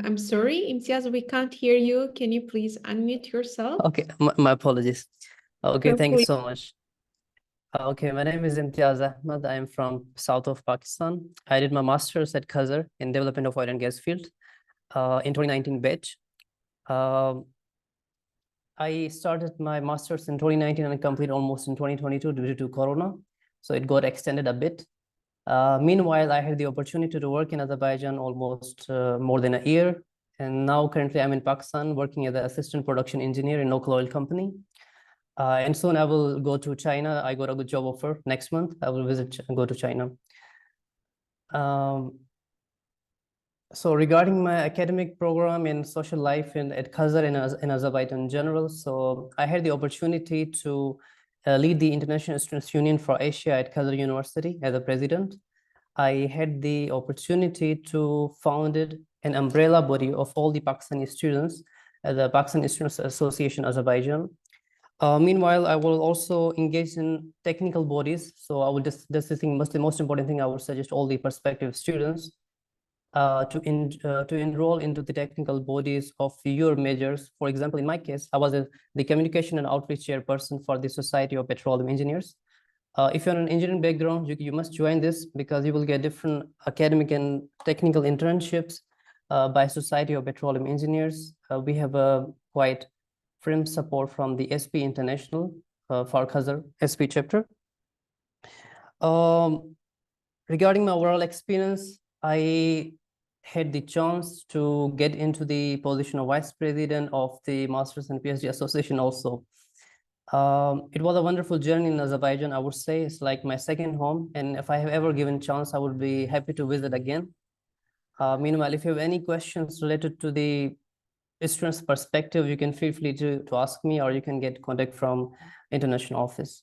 I'm sorry, Imtiaz, we can't hear you. Can you please unmute yourself? Okay, my apologies. Okay, thank you Please. so much. Okay, my name is Imtiaz Ahmed. I'm from south of Pakistan. I did my master's at Khazar in development of oil and gas field in 2019 batch. I started my master's in 2019 and completed almost in 2022 due to Corona. So it got extended a bit. Meanwhile, I had the opportunity to work in Azerbaijan almost more than a year. And now currently I'm in Pakistan working as an assistant production engineer in local oil company. And soon I will go to China. I got a good job offer next month. I will go to China. So regarding my academic program in social life at Khazar in Azerbaijan in general, so I had the opportunity to lead the International Students Union for Asia at Khazar University as a president. I had the opportunity to founded an umbrella body of all the Pakistani students, the Pakistani Students Association Azerbaijan. Meanwhile, I will also engage in technical bodies. So I will just, that's the thing, the most important thing I would suggest all the prospective students to enroll into the technical bodies of your majors. For example, in my case, I was the communication and outreach chairperson for the Society of Petroleum Engineers. If you're an engineering background, you must join this because you will get different academic and technical internships by Society of Petroleum Engineers. We have a quite firm support from the SP International for Khazar SP chapter. Regarding my overall experience, I had the chance to get into the position of vice president of the Masters and PhD Association also. It was a wonderful journey in Azerbaijan, I would say. It's like my second home. And if I have ever given chance, I would be happy to visit again. Meanwhile, if you have any questions related to the student's perspective, you can feel free to ask me, or you can get contact from international office.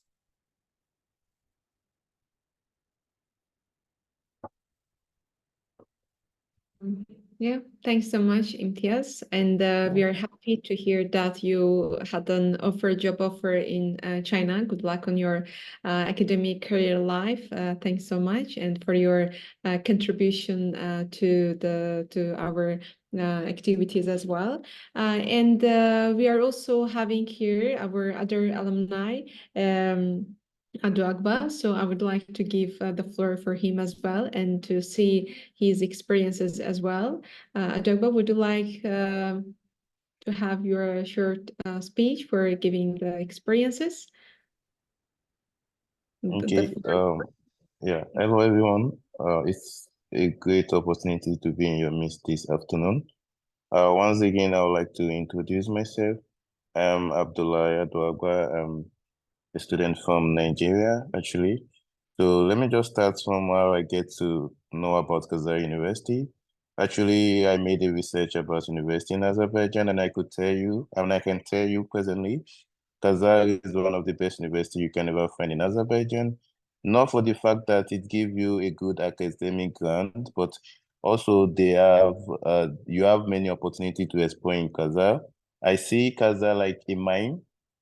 Yeah, thanks so much, Imtiaz. And we are happy to hear that you had an job offer in China. Good luck on your academic career life. Thanks so much, and for your contribution to our activities as well. And we are also having here our other alumni. Adogba. So I would like to give the floor for him as well and to see his experiences as well. Adogba, would you like to have your short speech for giving the experiences? Okay. Yeah. Hello, everyone. It's a great opportunity to be in your midst this afternoon. Once again, I would like to introduce myself. I'm Abdullah Adogba. I'm a student from Nigeria, actually. So let me just start from how I get to know about Khazar University. Actually, I made a research about university in Azerbaijan, and I could tell you, and I can tell you presently, Khazar is one of the best universities you can ever find in Azerbaijan. Not for the fact that it gives you a good academic grant, but also they have you have many opportunities to explore in Khazar. I see Khazar like a mine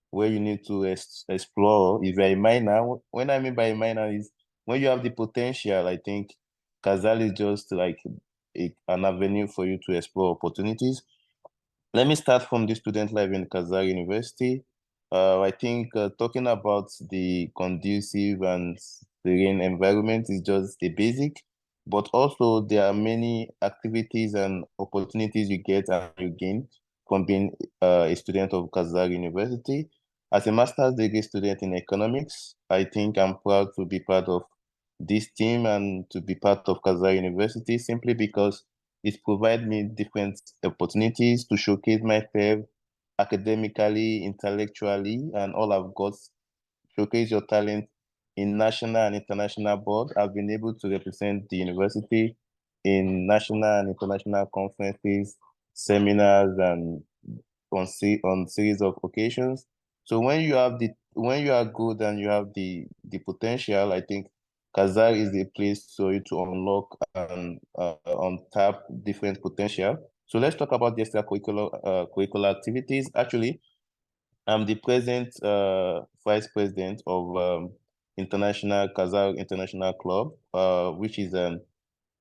where you need to explore. If you're a miner, when I mean by a miner is when you have the potential, I think Khazar is just like an avenue for you to explore opportunities. Let me start from the student life in Khazar University. I think talking about the conducive and serene environment is just a basic, but also there are many activities and opportunities you get and you gain from being a student of Khazar University. As a master's degree student in economics, I think I'm proud to be part of this team and to be part of Khazar University simply because it provides me different opportunities to showcase myself academically, intellectually, and all I've got. Showcase your talent in national and international board. I've been able to represent the university in national and international conferences, seminars, and on series of occasions. So when you are good and you have the potential, I think Khazar is a place for you to unlock and untap different potential. So let's talk about the curricular activities. Actually, I'm the present vice president of International Khazar International Club, which is an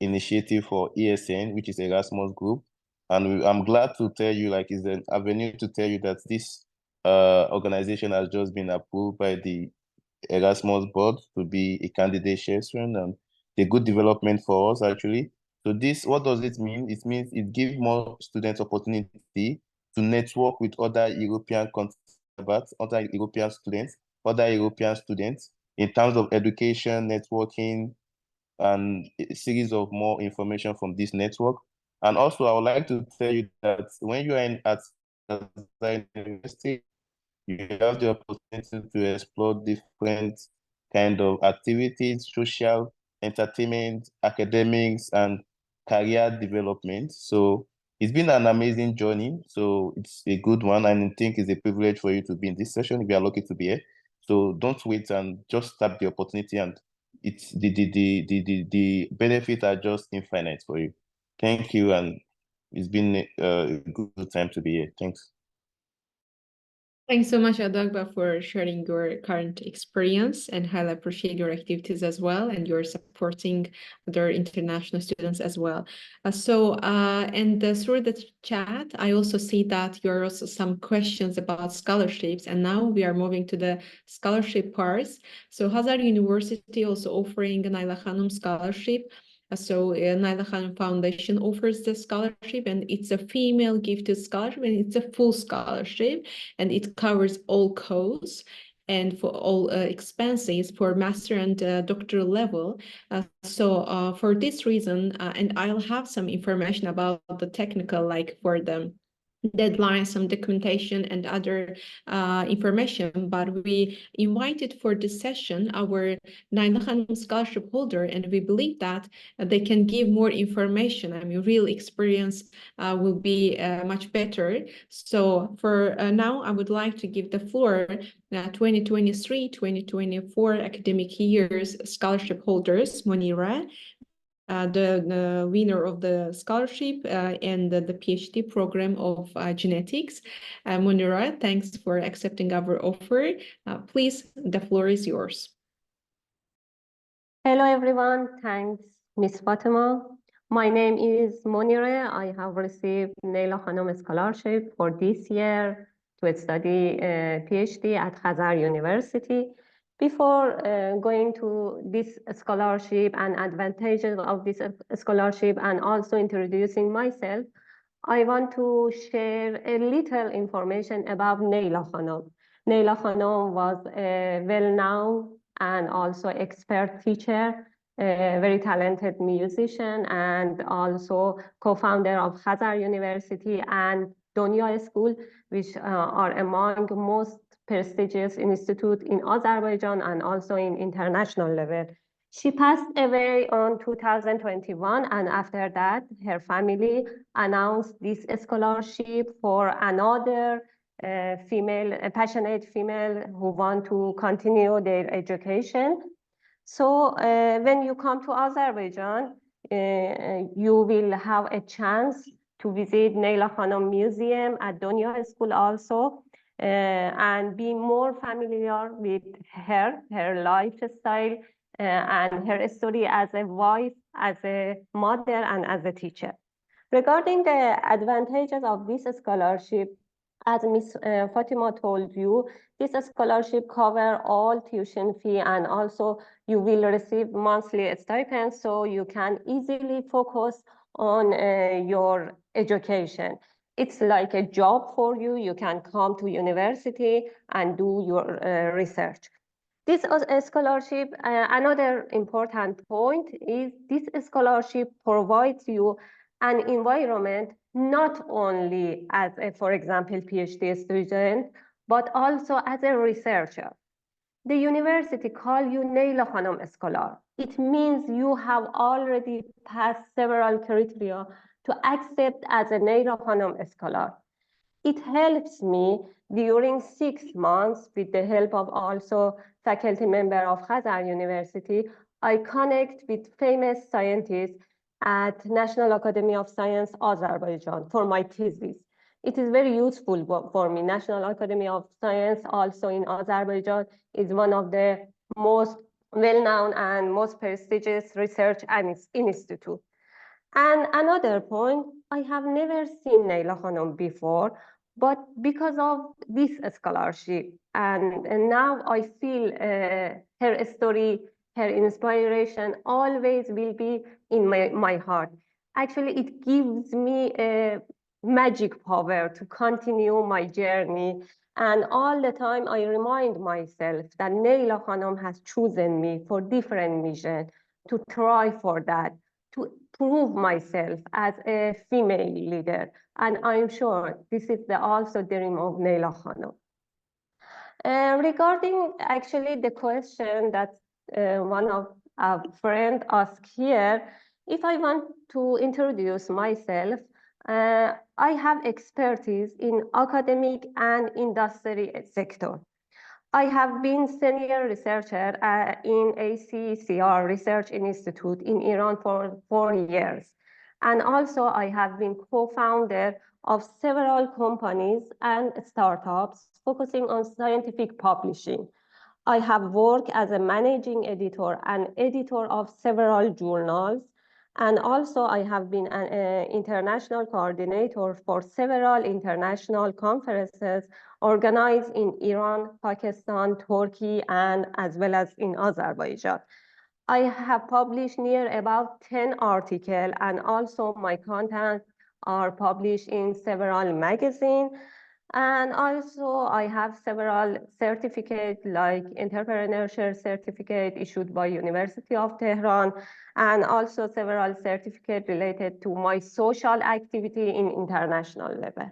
initiative for ESN, which is Erasmus Group. And I'm glad to tell you, like, it's an avenue to tell you that this organization has just been approved by the Erasmus board to be a candidate chairman, and a good development for us, actually. So this, what does it mean? It means it gives more students opportunity to network with other European counterparts, other European students in terms of education, networking, and a series of more information from this network. And also, I would like to tell you that when you are at university, you have the opportunity to explore different kind of activities, social, entertainment, academics, and career development. So it's been an amazing journey. So it's a good one. And I think it's a privilege for you to be in this session if you are lucky to be here. So don't wait and just tap the opportunity, and it's the benefits are just infinite for you. Thank you, and it's been a good time to be here. Thanks. Thanks so much, Adagba, for sharing your current experience, and highly appreciate your activities as well, and you're supporting other international students as well. And through the chat, I also see that there are also some questions about scholarships, and now we are moving to the scholarship parts. So Hazar University also offering a Naila Khanum scholarship. So Naila Khanum Foundation offers the scholarship, and it's a female gifted scholarship, and it's a full scholarship, and it covers all costs and for all expenses for master and doctoral level. So for this reason, and I'll have some information about the technical, like for the deadlines, some documentation and other information, but we invited for this session our Naila Khanum scholarship holder, and we believe that they can give more information. I mean, real experience will be much better. So for now, I would like to give the floor 2023-2024 academic years scholarship holders, Monira, the winner of the scholarship and the PhD program of genetics. Monira, thanks for accepting our offer. Please, the floor is yours. Hello, everyone. Thanks, Ms. Fatima. My name is Monira. I have received Naila Khanum scholarship for this year to study PhD at Khazar University. Before going to this scholarship and advantages of this scholarship and also introducing myself, I want to share a little information about Naila Khanum. Naila Khanum was a well-known and also expert teacher, a very talented musician, and also co-founder of Khazar University and Donya School, which are among most prestigious institutes in Azerbaijan and also in international level. She passed away on 2021, and after that, her family announced this scholarship for another passionate female who want to continue their education. So when you come to Azerbaijan, you will have a chance to visit Naila Khanum Museum at Donya School also, and be more familiar with her lifestyle, and her story as a wife, as a mother, and as a teacher. Regarding the advantages of this scholarship, as Ms. Fatima told you, this scholarship covers all tuition fee, and also you will receive monthly stipends, so you can easily focus on your education. It's like a job for you. You can come to university and do your research. This scholarship, another important point is this scholarship provides you an environment not only as a, for example, PhD student, but also as a researcher. The university calls you Naila Khanum Scholar. It means you have already passed several criteria to accept as a Naila Khanum Scholar. It helps me during 6 months with the help of also faculty member of Khazar University. I connect with famous scientists at National Academy of Science, Azerbaijan for my thesis. It is very useful for me. National Academy of Science also in Azerbaijan is one of the most well-known and most prestigious research institute. And another point, I have never seen Naila Khanum before, but because of this scholarship, and now I feel her story, her inspiration always will be in my heart. Actually, it gives me a magic power to continue my journey. And all the time I remind myself that Naila Khanum has chosen me for different mission, to try for that, to prove myself as a female leader. And I'm sure this is also the dream of Naila Khanum. Regarding actually the question that one of our friends asked here, If I want to introduce myself, I have expertise in academic and industry sector. I have been senior researcher in ACCR Research Institute in Iran for 4 years. And also I have been co-founder of several companies and startups focusing on scientific publishing. I have worked as a managing editor and editor of several journals. And also I have been an international coordinator for several international conferences organized in Iran, Pakistan, Turkey, and as well as in Azerbaijan. I have published near about 10 articles, and also my content are published in several magazines. And also I have several certificates like entrepreneurship certificate issued by University of Tehran, and also several certificates related to my social activity in international level.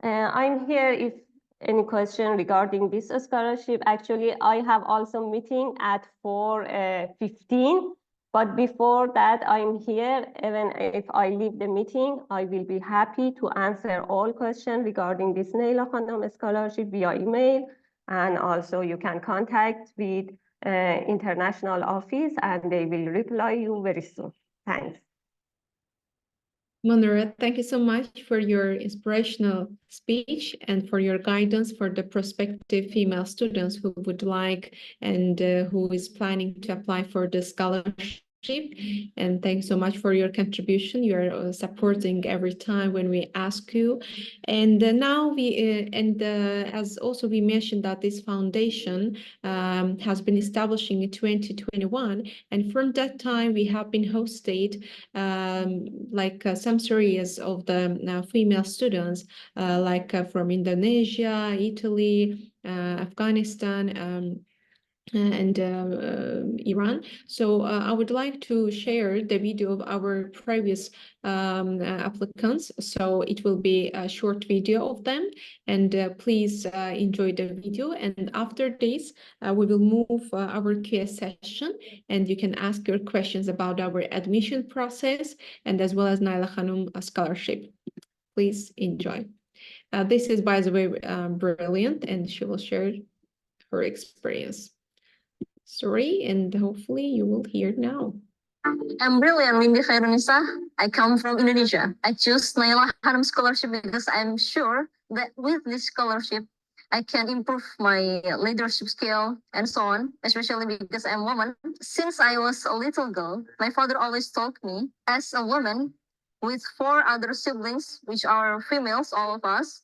I'm here if any question regarding this scholarship. Actually, I have also meeting at 4:15, but before that, I'm here. Even if I leave the meeting, I will be happy to answer all questions regarding this Naila Khanum scholarship via email. And also you can contact with international office and they will reply you very soon. Thanks. Monira, thank you so much for your inspirational speech and for your guidance for the prospective female students who would like and who is planning to apply for the scholarship. And thanks so much for your contribution. You are supporting every time when we ask you. And now as also we mentioned that this foundation has been established in 2021, and from that time we have been hosted some series of the female students from Indonesia, Italy, Afghanistan, and Iran. So I would like to share the video of our previous applicants. So it will be a short video of them, and please enjoy the video. And after this, we will move our Q&A session, and you can ask your questions about our admission process and as well as Naila Khanum scholarship. Please enjoy. This is, by the way, brilliant, and she will share her experience. Sorry, and hopefully you will hear it now. I'm brilliant, Windy Khairunisa. I come from Indonesia. I choose Naila Khanum scholarship because I'm sure that with this scholarship, I can improve my leadership skill and so on, especially because I'm a woman. Since I was a little girl, my father always told me, as a woman with 4 other siblings, which are females, all of us,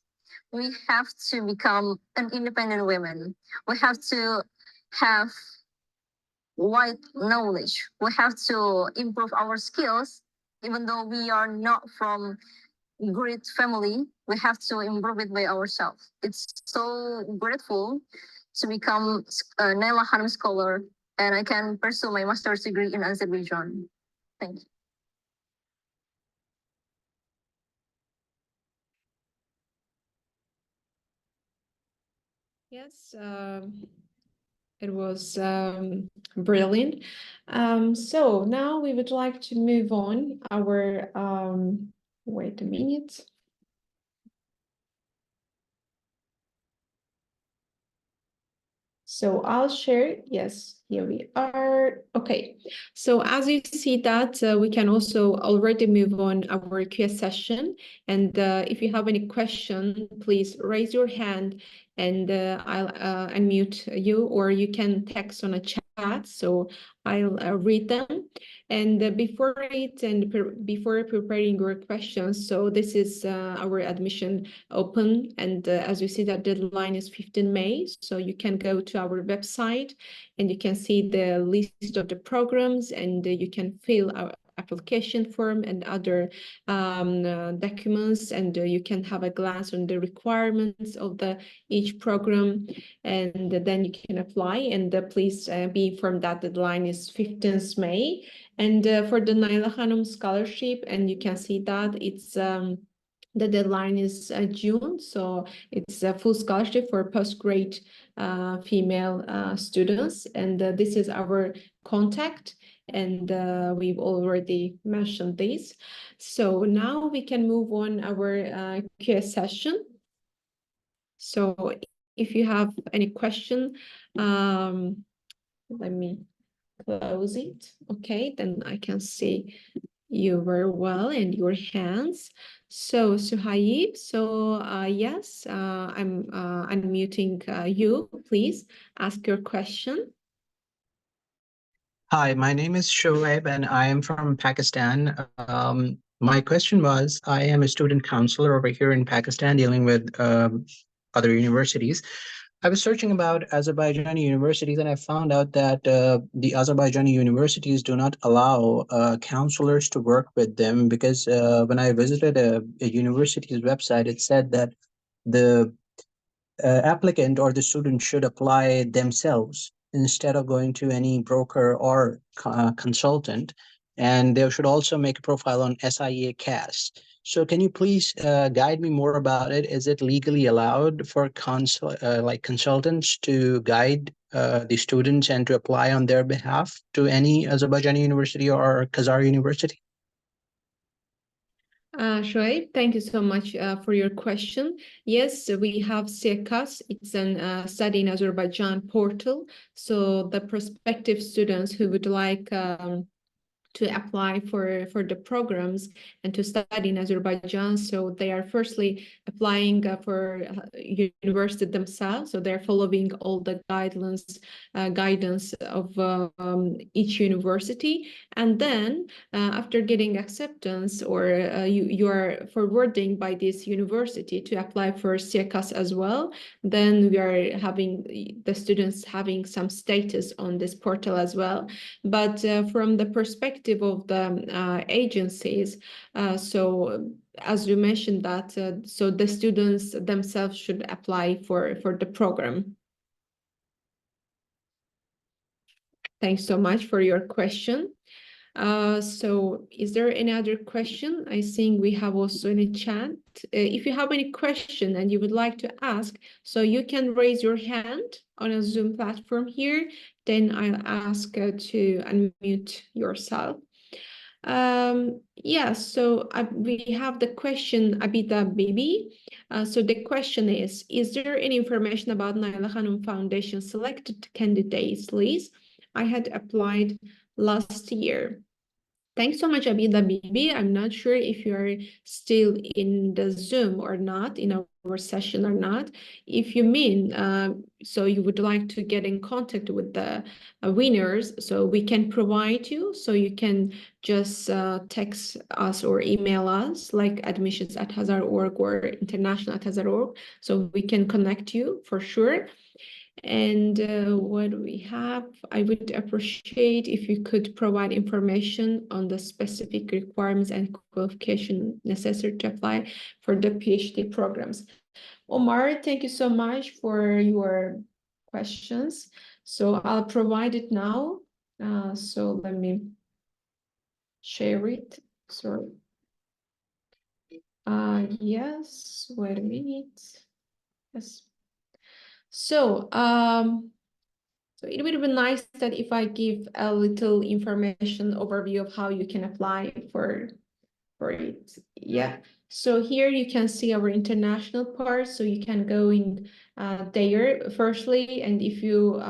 we have to become an independent woman. We have to have wide knowledge. We have to improve our skills, even though we are not from great family. We have to improve it by ourselves. It's so grateful to become a Naila Khanum scholar, and I can pursue my master's degree in Azerbaijan. Thank you. Yes, it was brilliant. So now we would like to move on our, wait a minute. So I'll share, yes, here we are. Okay, so as you see that we can also already move on our Q&A session. And if you have any question, please raise your hand and I'll unmute you, or you can text on a chat, so I'll read them. And before preparing your questions, so this is our admission open, and as you see that deadline is 15 May, so you can go to our website and you can see the list of the programs, and you can fill our application form and other documents, and you can have a glance on the requirements of each program, and then you can apply. And please be informed that the deadline is 15th May. And for the Naila Khanum scholarship, and you can see that it's The deadline is June, so it's a full scholarship for postgrad female students, and this is our contact, and we've already mentioned this. So now we can move on our Q&A session. So if you have any question, let me close it. Okay, then I can see you very well and your hands. So Suhaib, so yes, I'm unmuting you. Please ask your question. Hi, my name is Shoaib and I am from Pakistan. My question was, I am a student counselor over here in Pakistan dealing with other universities. I was searching about Azerbaijani universities and I found out that the Azerbaijani universities do not allow counselors to work with them because when I visited a university's website, it said that the applicant or the student should apply themselves instead of going to any broker or consultant. And they should also make a profile on SIA CAS. So can you please guide me more about it? Is it legally allowed for consultants to guide the students and to apply on their behalf to any Azerbaijani university or Khazar university? Shoaib, thank you so much for your question. Yes, we have SIACAS. It's an Study in Azerbaijan portal. So the prospective students who would like to apply for the programs and to study in Azerbaijan. So they are firstly applying for university themselves. So they're following all the guidance of each university. And then after getting acceptance or you are forwarding by this university to apply for SIACAS as well, then we are having the students having some status on this portal as well. But from the perspective of the agencies, so as you mentioned that, so the students themselves should apply for the program. Thanks so much for your question. So is there any other question? I think we have also in the chat. If you have any question and you would like to ask, so you can raise your hand on a Zoom platform here, then I'll ask to unmute yourself. Yeah, so we have the question, Abida Bibi. So the question is there any information about Naila Khanum Foundation selected candidates list? I had applied last year. Thanks so much, Abida Bibi. I'm not sure if you're still in the Zoom or not, in our session or not. If you mean, so you would like to get in contact with the winners, so we can provide you, so you can just text us or email us, like admissions@hazard.org or international@hazard.org, so we can connect you for sure. And what do we have? I would appreciate if you could provide information on the specific requirements and qualification necessary to apply for the PhD programs. Omar, thank you so much for your questions. So I'll provide it now. So let me share it. Sorry. Yes, wait a minute. Yes. So, so it would be nice that if I give a little information overview of how you can apply for it. Yeah. So here you can see our international part. So you can go in there firstly, and if you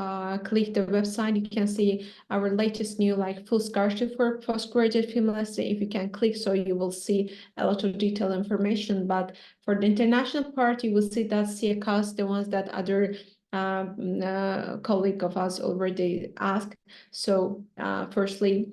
click the website, you can see our latest new like full scholarship for postgraduate female. If you can click, so you will see a lot of detailed information. But for the international part, you will see that SIACAS, the ones that other colleague of us already asked. So firstly,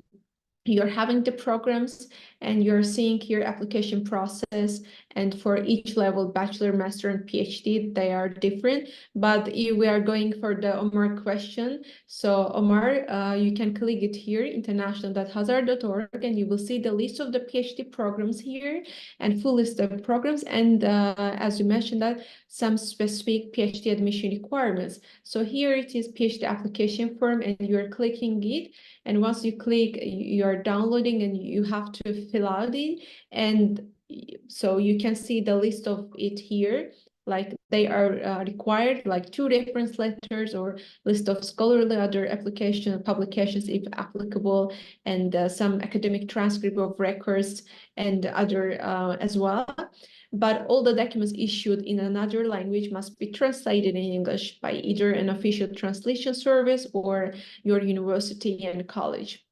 you're having the programs and you're seeing your application process, and for each level, bachelor, master, and PhD, they are different. But we are going for the Omar question. So Omar, you can click it here, international.hazard.org, and you will see the list of the PhD programs here and full list of programs. And as you mentioned, that some specific PhD admission requirements. So here it is PhD application form, and you're clicking it. And once you click, you're downloading and you have to fill out it. And so you can see the list of it here. Like they are required, like 2 reference letters or list of scholarly other application publications if applicable, and some academic transcript of records and other as well. But all the documents issued in another language must be translated in English by either an official translation service or your university and college.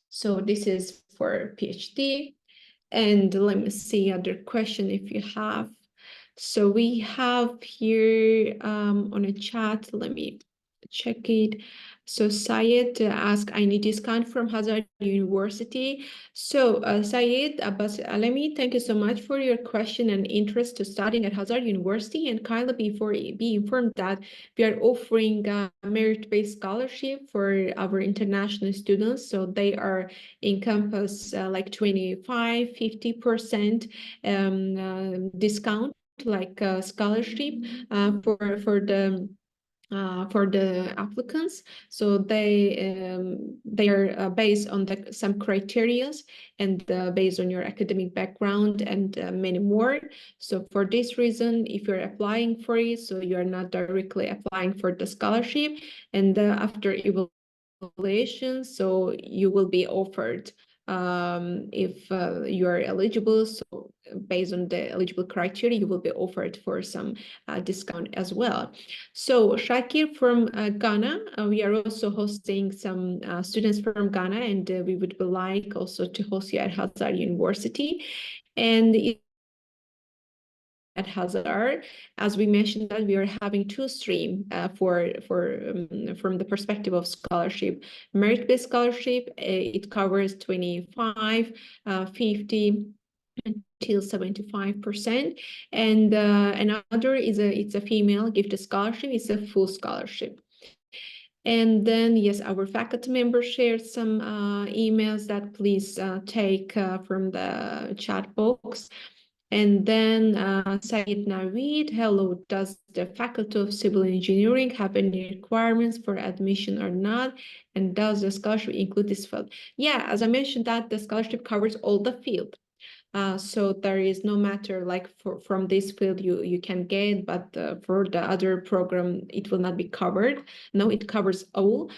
So this is for PhD. And let me see other question if you have. So we have here on a chat, let me check it. So Syed asked, I need discount from Hazard University. So Syed Abbas Alami, thank you so much for your question and interest to studying at Hazard University. And kindly be informed that we are offering a merit-based scholarship for our international students. So they are encompass like 25, 50% discount, like scholarship for the applicants. So they are based on some criteria and based on your academic background and many more. So for this reason, if you're applying for it, so you're not directly applying for the scholarship, and after evaluation, so you will be offered if you are eligible. So based on the eligible criteria, you will be offered for some discount as well. So Shakir from Ghana, we are also hosting some students from Ghana, and we would like also to host you at Hazard University. And at Hazard, as we mentioned, that we are having 2 streams from the perspective of scholarship. Merit-based scholarship, it covers 25, 50 until 75%, and another is it's a female gifted scholarship. It's a full scholarship. And then, yes, our faculty members shared some emails that please take from the chat box. And then Said Naveed, hello, does the Faculty of Civil Engineering have any requirements for admission or not? And does the scholarship include this field? Yeah, as I mentioned, that the scholarship covers all the field. So there is no matter like from this field you can get, but for the other program, it will not be covered. No, it covers all.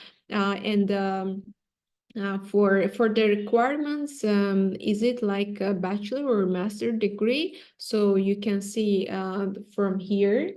For the requirements, is it like a bachelor or master degree? So you can see from here,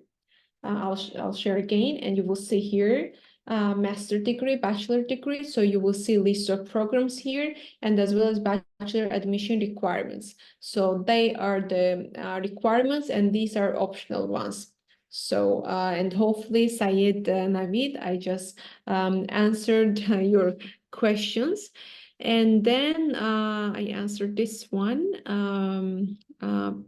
I'll share again, and you will see here master degree, bachelor degree. So you will see list of programs here, and as well as bachelor admission requirements. So they are the requirements, and these are optional ones. So and hopefully Syed Naveed, I just answered your questions. And then I answered this one.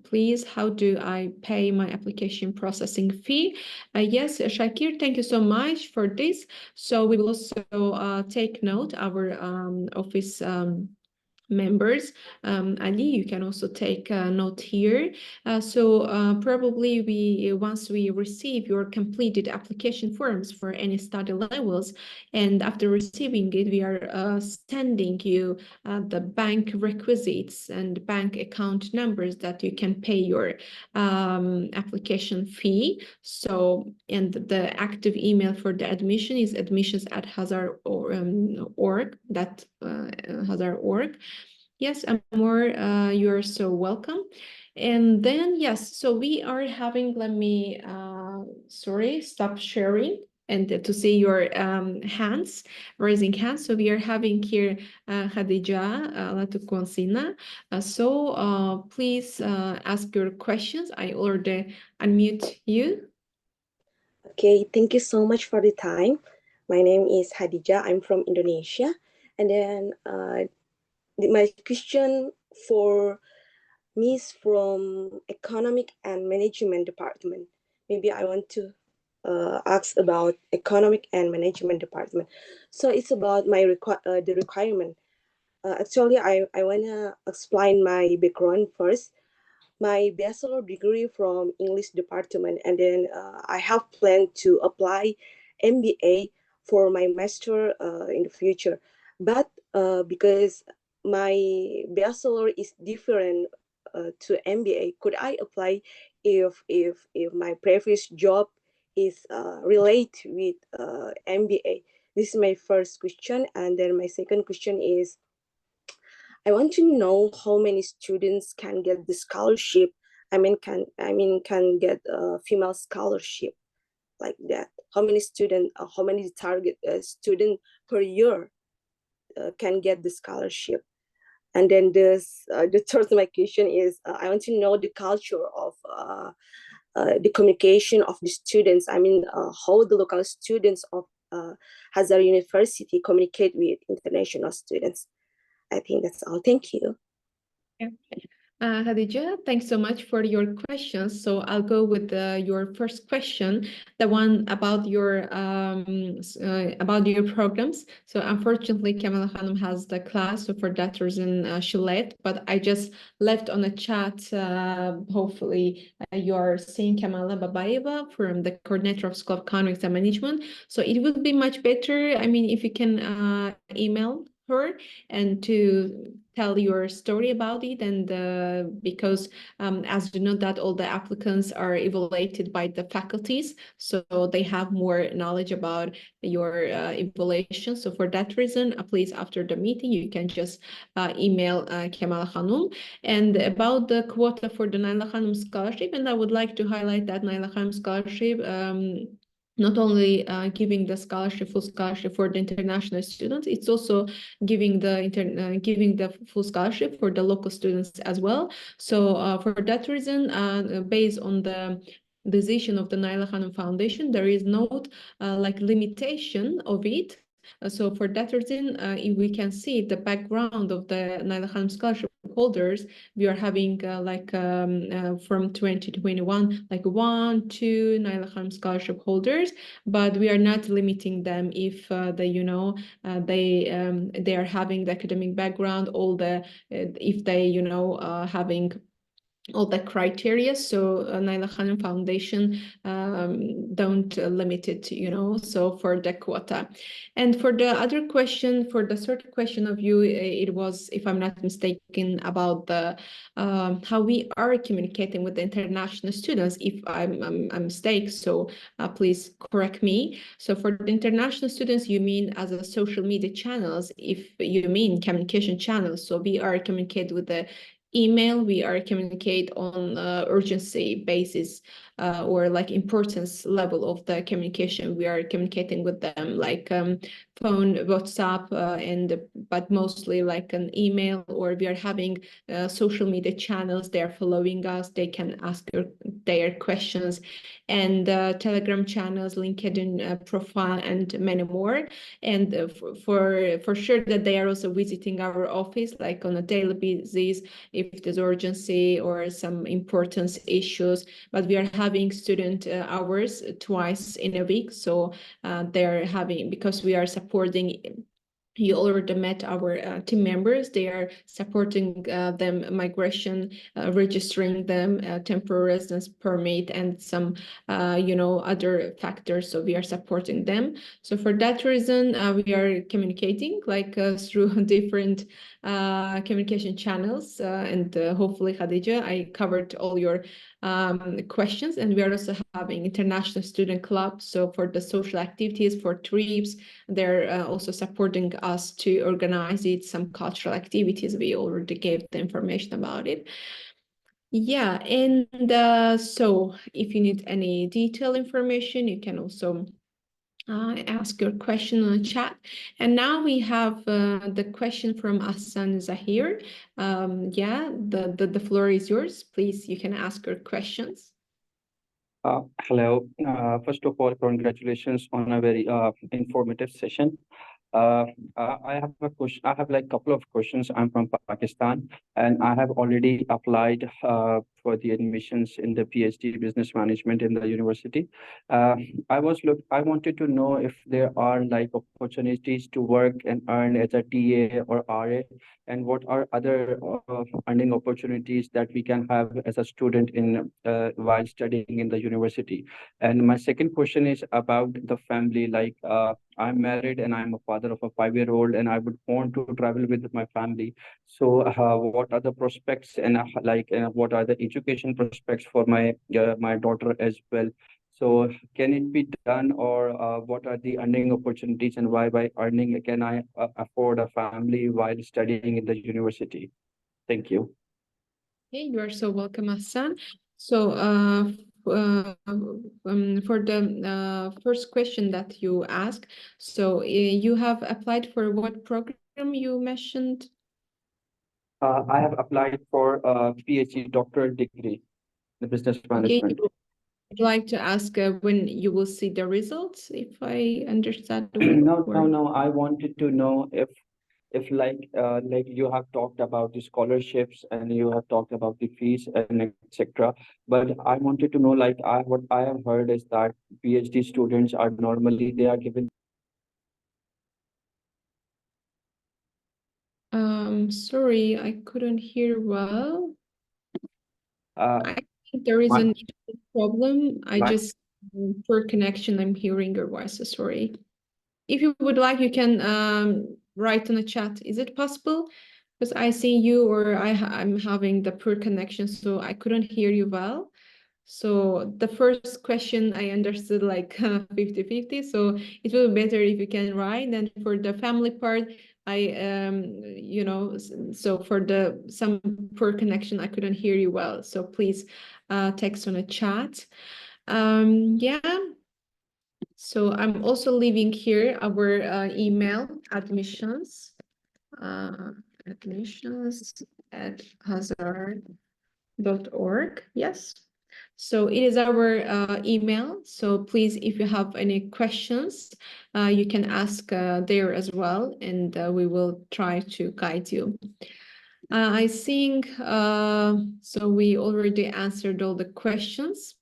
Please, how do I pay my application processing fee? Yes, Shakir, thank you so much for this. So we will also take note, our office members. Ali, you can also take a note here. So probably once we receive your completed application forms for any study levels, and after receiving it, we are sending you the bank requisites and bank account numbers that you can pay your application fee. So, and the active email for the admission is admissions@hazard.org. Hazard.org. Yes, Amor, you're so welcome. And then, yes, so we are having, let me, stop sharing and to see your hands, raising hands. So we are having here Khadija Latukonsina. So please ask your questions. I already unmute you. Okay, thank you so much for the time. My name is Khadija. I'm from Indonesia. And then my question for me is from Economic and Management Department. Maybe I want to ask about Economic and Management Department. So it's about my the requirement. Actually, I want to explain my background first. My bachelor degree from English department, and then I have planned to apply MBA for my master in the future. But because my bachelor is different to MBA, could I apply if my previous job is related with MBA? This is my first question, and then my second question is, I want to know how many students can get the scholarship. Can get a female scholarship like that. How many how many target student per year can get the scholarship? And then the third my question is, I want to know the culture of the communication of the students. How the local students of Hazard University communicate with international students. I think that's all. Thank you. Yeah. Khadija, thanks so much for your questions. So I'll go with your first question, the one about your programs. So unfortunately, Kamala Khanum has the class, so for that reason she left. But I just left on a chat. Hopefully, you're seeing Kamala Babayeva from the coordinator of School of Economics and Management. So it would be much better. If you can email her and to tell your story about it, and because as you know that all the applicants are evaluated by the faculties, so they have more knowledge about your evaluation. So for that reason, please, after the meeting, you can just email Kamala Khanum. And about the quota for the Naila Khanum scholarship, and I would like to highlight that Naila Khanum scholarship not only giving the full scholarship for the international students, it's also giving the full scholarship for the local students as well. So for that reason, based on the decision of the Naila Khanum Foundation, there is no limitation of it. So for that reason, if we can see the background of the Naila Khanum scholarship holders, we are having from 2021 1, 2 Naila Khanum scholarship holders, but we are not limiting them if they are having the academic background, if they having all the criteria. So Naila Khanum Foundation don't limit it, so for the quota. And for the other question, for the third question of you, it was, if I'm not mistaken, about the how we are communicating with the international students. If I'm mistaken, so please correct me. So for the international students, you mean as a social media channels? If you mean communication channels, so we are communicating with the email, we are communicate on urgency basis or importance level of the communication. We are communicating with them phone, WhatsApp, but mostly an email, or we are having social media channels. They are following us. They can ask their questions, and Telegram channels, LinkedIn profile, and many more. And for sure that they are also visiting our office on a daily basis if there's urgency or some importance issues. But we are having student hours twice in a week, so they're having, because we are supporting. You already met our team members. They are supporting them migration, registering them, temporary residence permit, and some other factors. So we are supporting them. So for that reason, we are communicating through different communication channels, and hopefully, Khadija, I covered all your questions. And we are also having international student club. So for the social activities, for trips, they're also supporting us to organize it. Some cultural activities, we already gave the information about it. Yeah, and so if you need any detailed information, you can also ask your question on the chat. And now we have the question from Ahsan Zahir. Yeah, the floor is yours. Please, you can ask your questions. Hello. First of all, congratulations on a very informative session. I have a question. I have couple of questions. I'm from Pakistan, and I have already applied for the admissions in the PhD business management in the university. I wanted to know if there are like opportunities to work and earn as a TA or RA, and what are other earning opportunities that we can have as a student in while studying in the university. And my second question is about the family. Like I'm married and I'm a father of a 5-year-old, and I would want to travel with my family. So what are the prospects, and what are the education prospects for my my daughter as well? So can it be done, or what are the earning opportunities, and why by earning can I afford a family while studying in the university? Thank you. Hey, you are so welcome, Hassan. So for the first question that you asked, so you have applied for what program you mentioned? I have applied for a PhD doctoral degree in business Okay, management. I'd like to ask when you will see the results, if I understand. No. I wanted to know if like you have talked about the scholarships and you have talked about the fees and etc. But I wanted to know, like what I have heard is that PhD students are normally they are given. Sorry, I couldn't hear well. I think there is my- an problem. I my- just poor connection. I'm hearing your voice. So sorry. If you would like, you can write in the chat. Is it possible? Because I see you, or I'm having the poor connection, so I couldn't hear you well. So the first question I understood like 50-50. So it will be better if you can write. Then for the family part, so for the some poor connection, I couldn't hear you well. So please text on a chat. Yeah. So I'm also leaving here our email admissions at hazard.org. Yes. So it is our email. So please, if you have any questions, you can ask there as well, and we will try to guide you. I think so we already answered all the questions.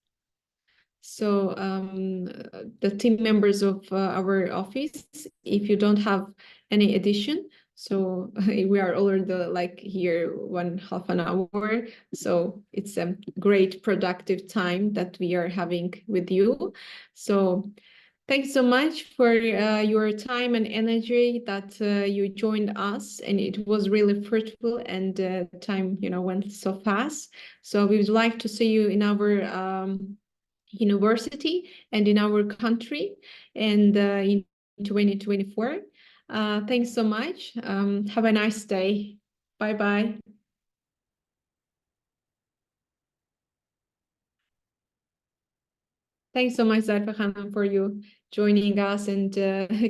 So the team members of our office, if you don't have any addition, so we are already like here 1/2 an hour. So it's a great productive time that we are having with you. So thanks so much for your time and energy that you joined us, and it was really fruitful, and time went so fast. So we would like to see you in our university and in our country, and in 2024. Thanks so much. Have a nice day. Bye-bye. Thanks so much, Zarfa Khanum, for you joining us and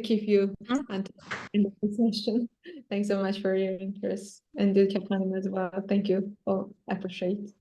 keep you until the end of the session. Thanks so much for your interest, and Dulce Khanum as well. Thank you. Oh, appreciate.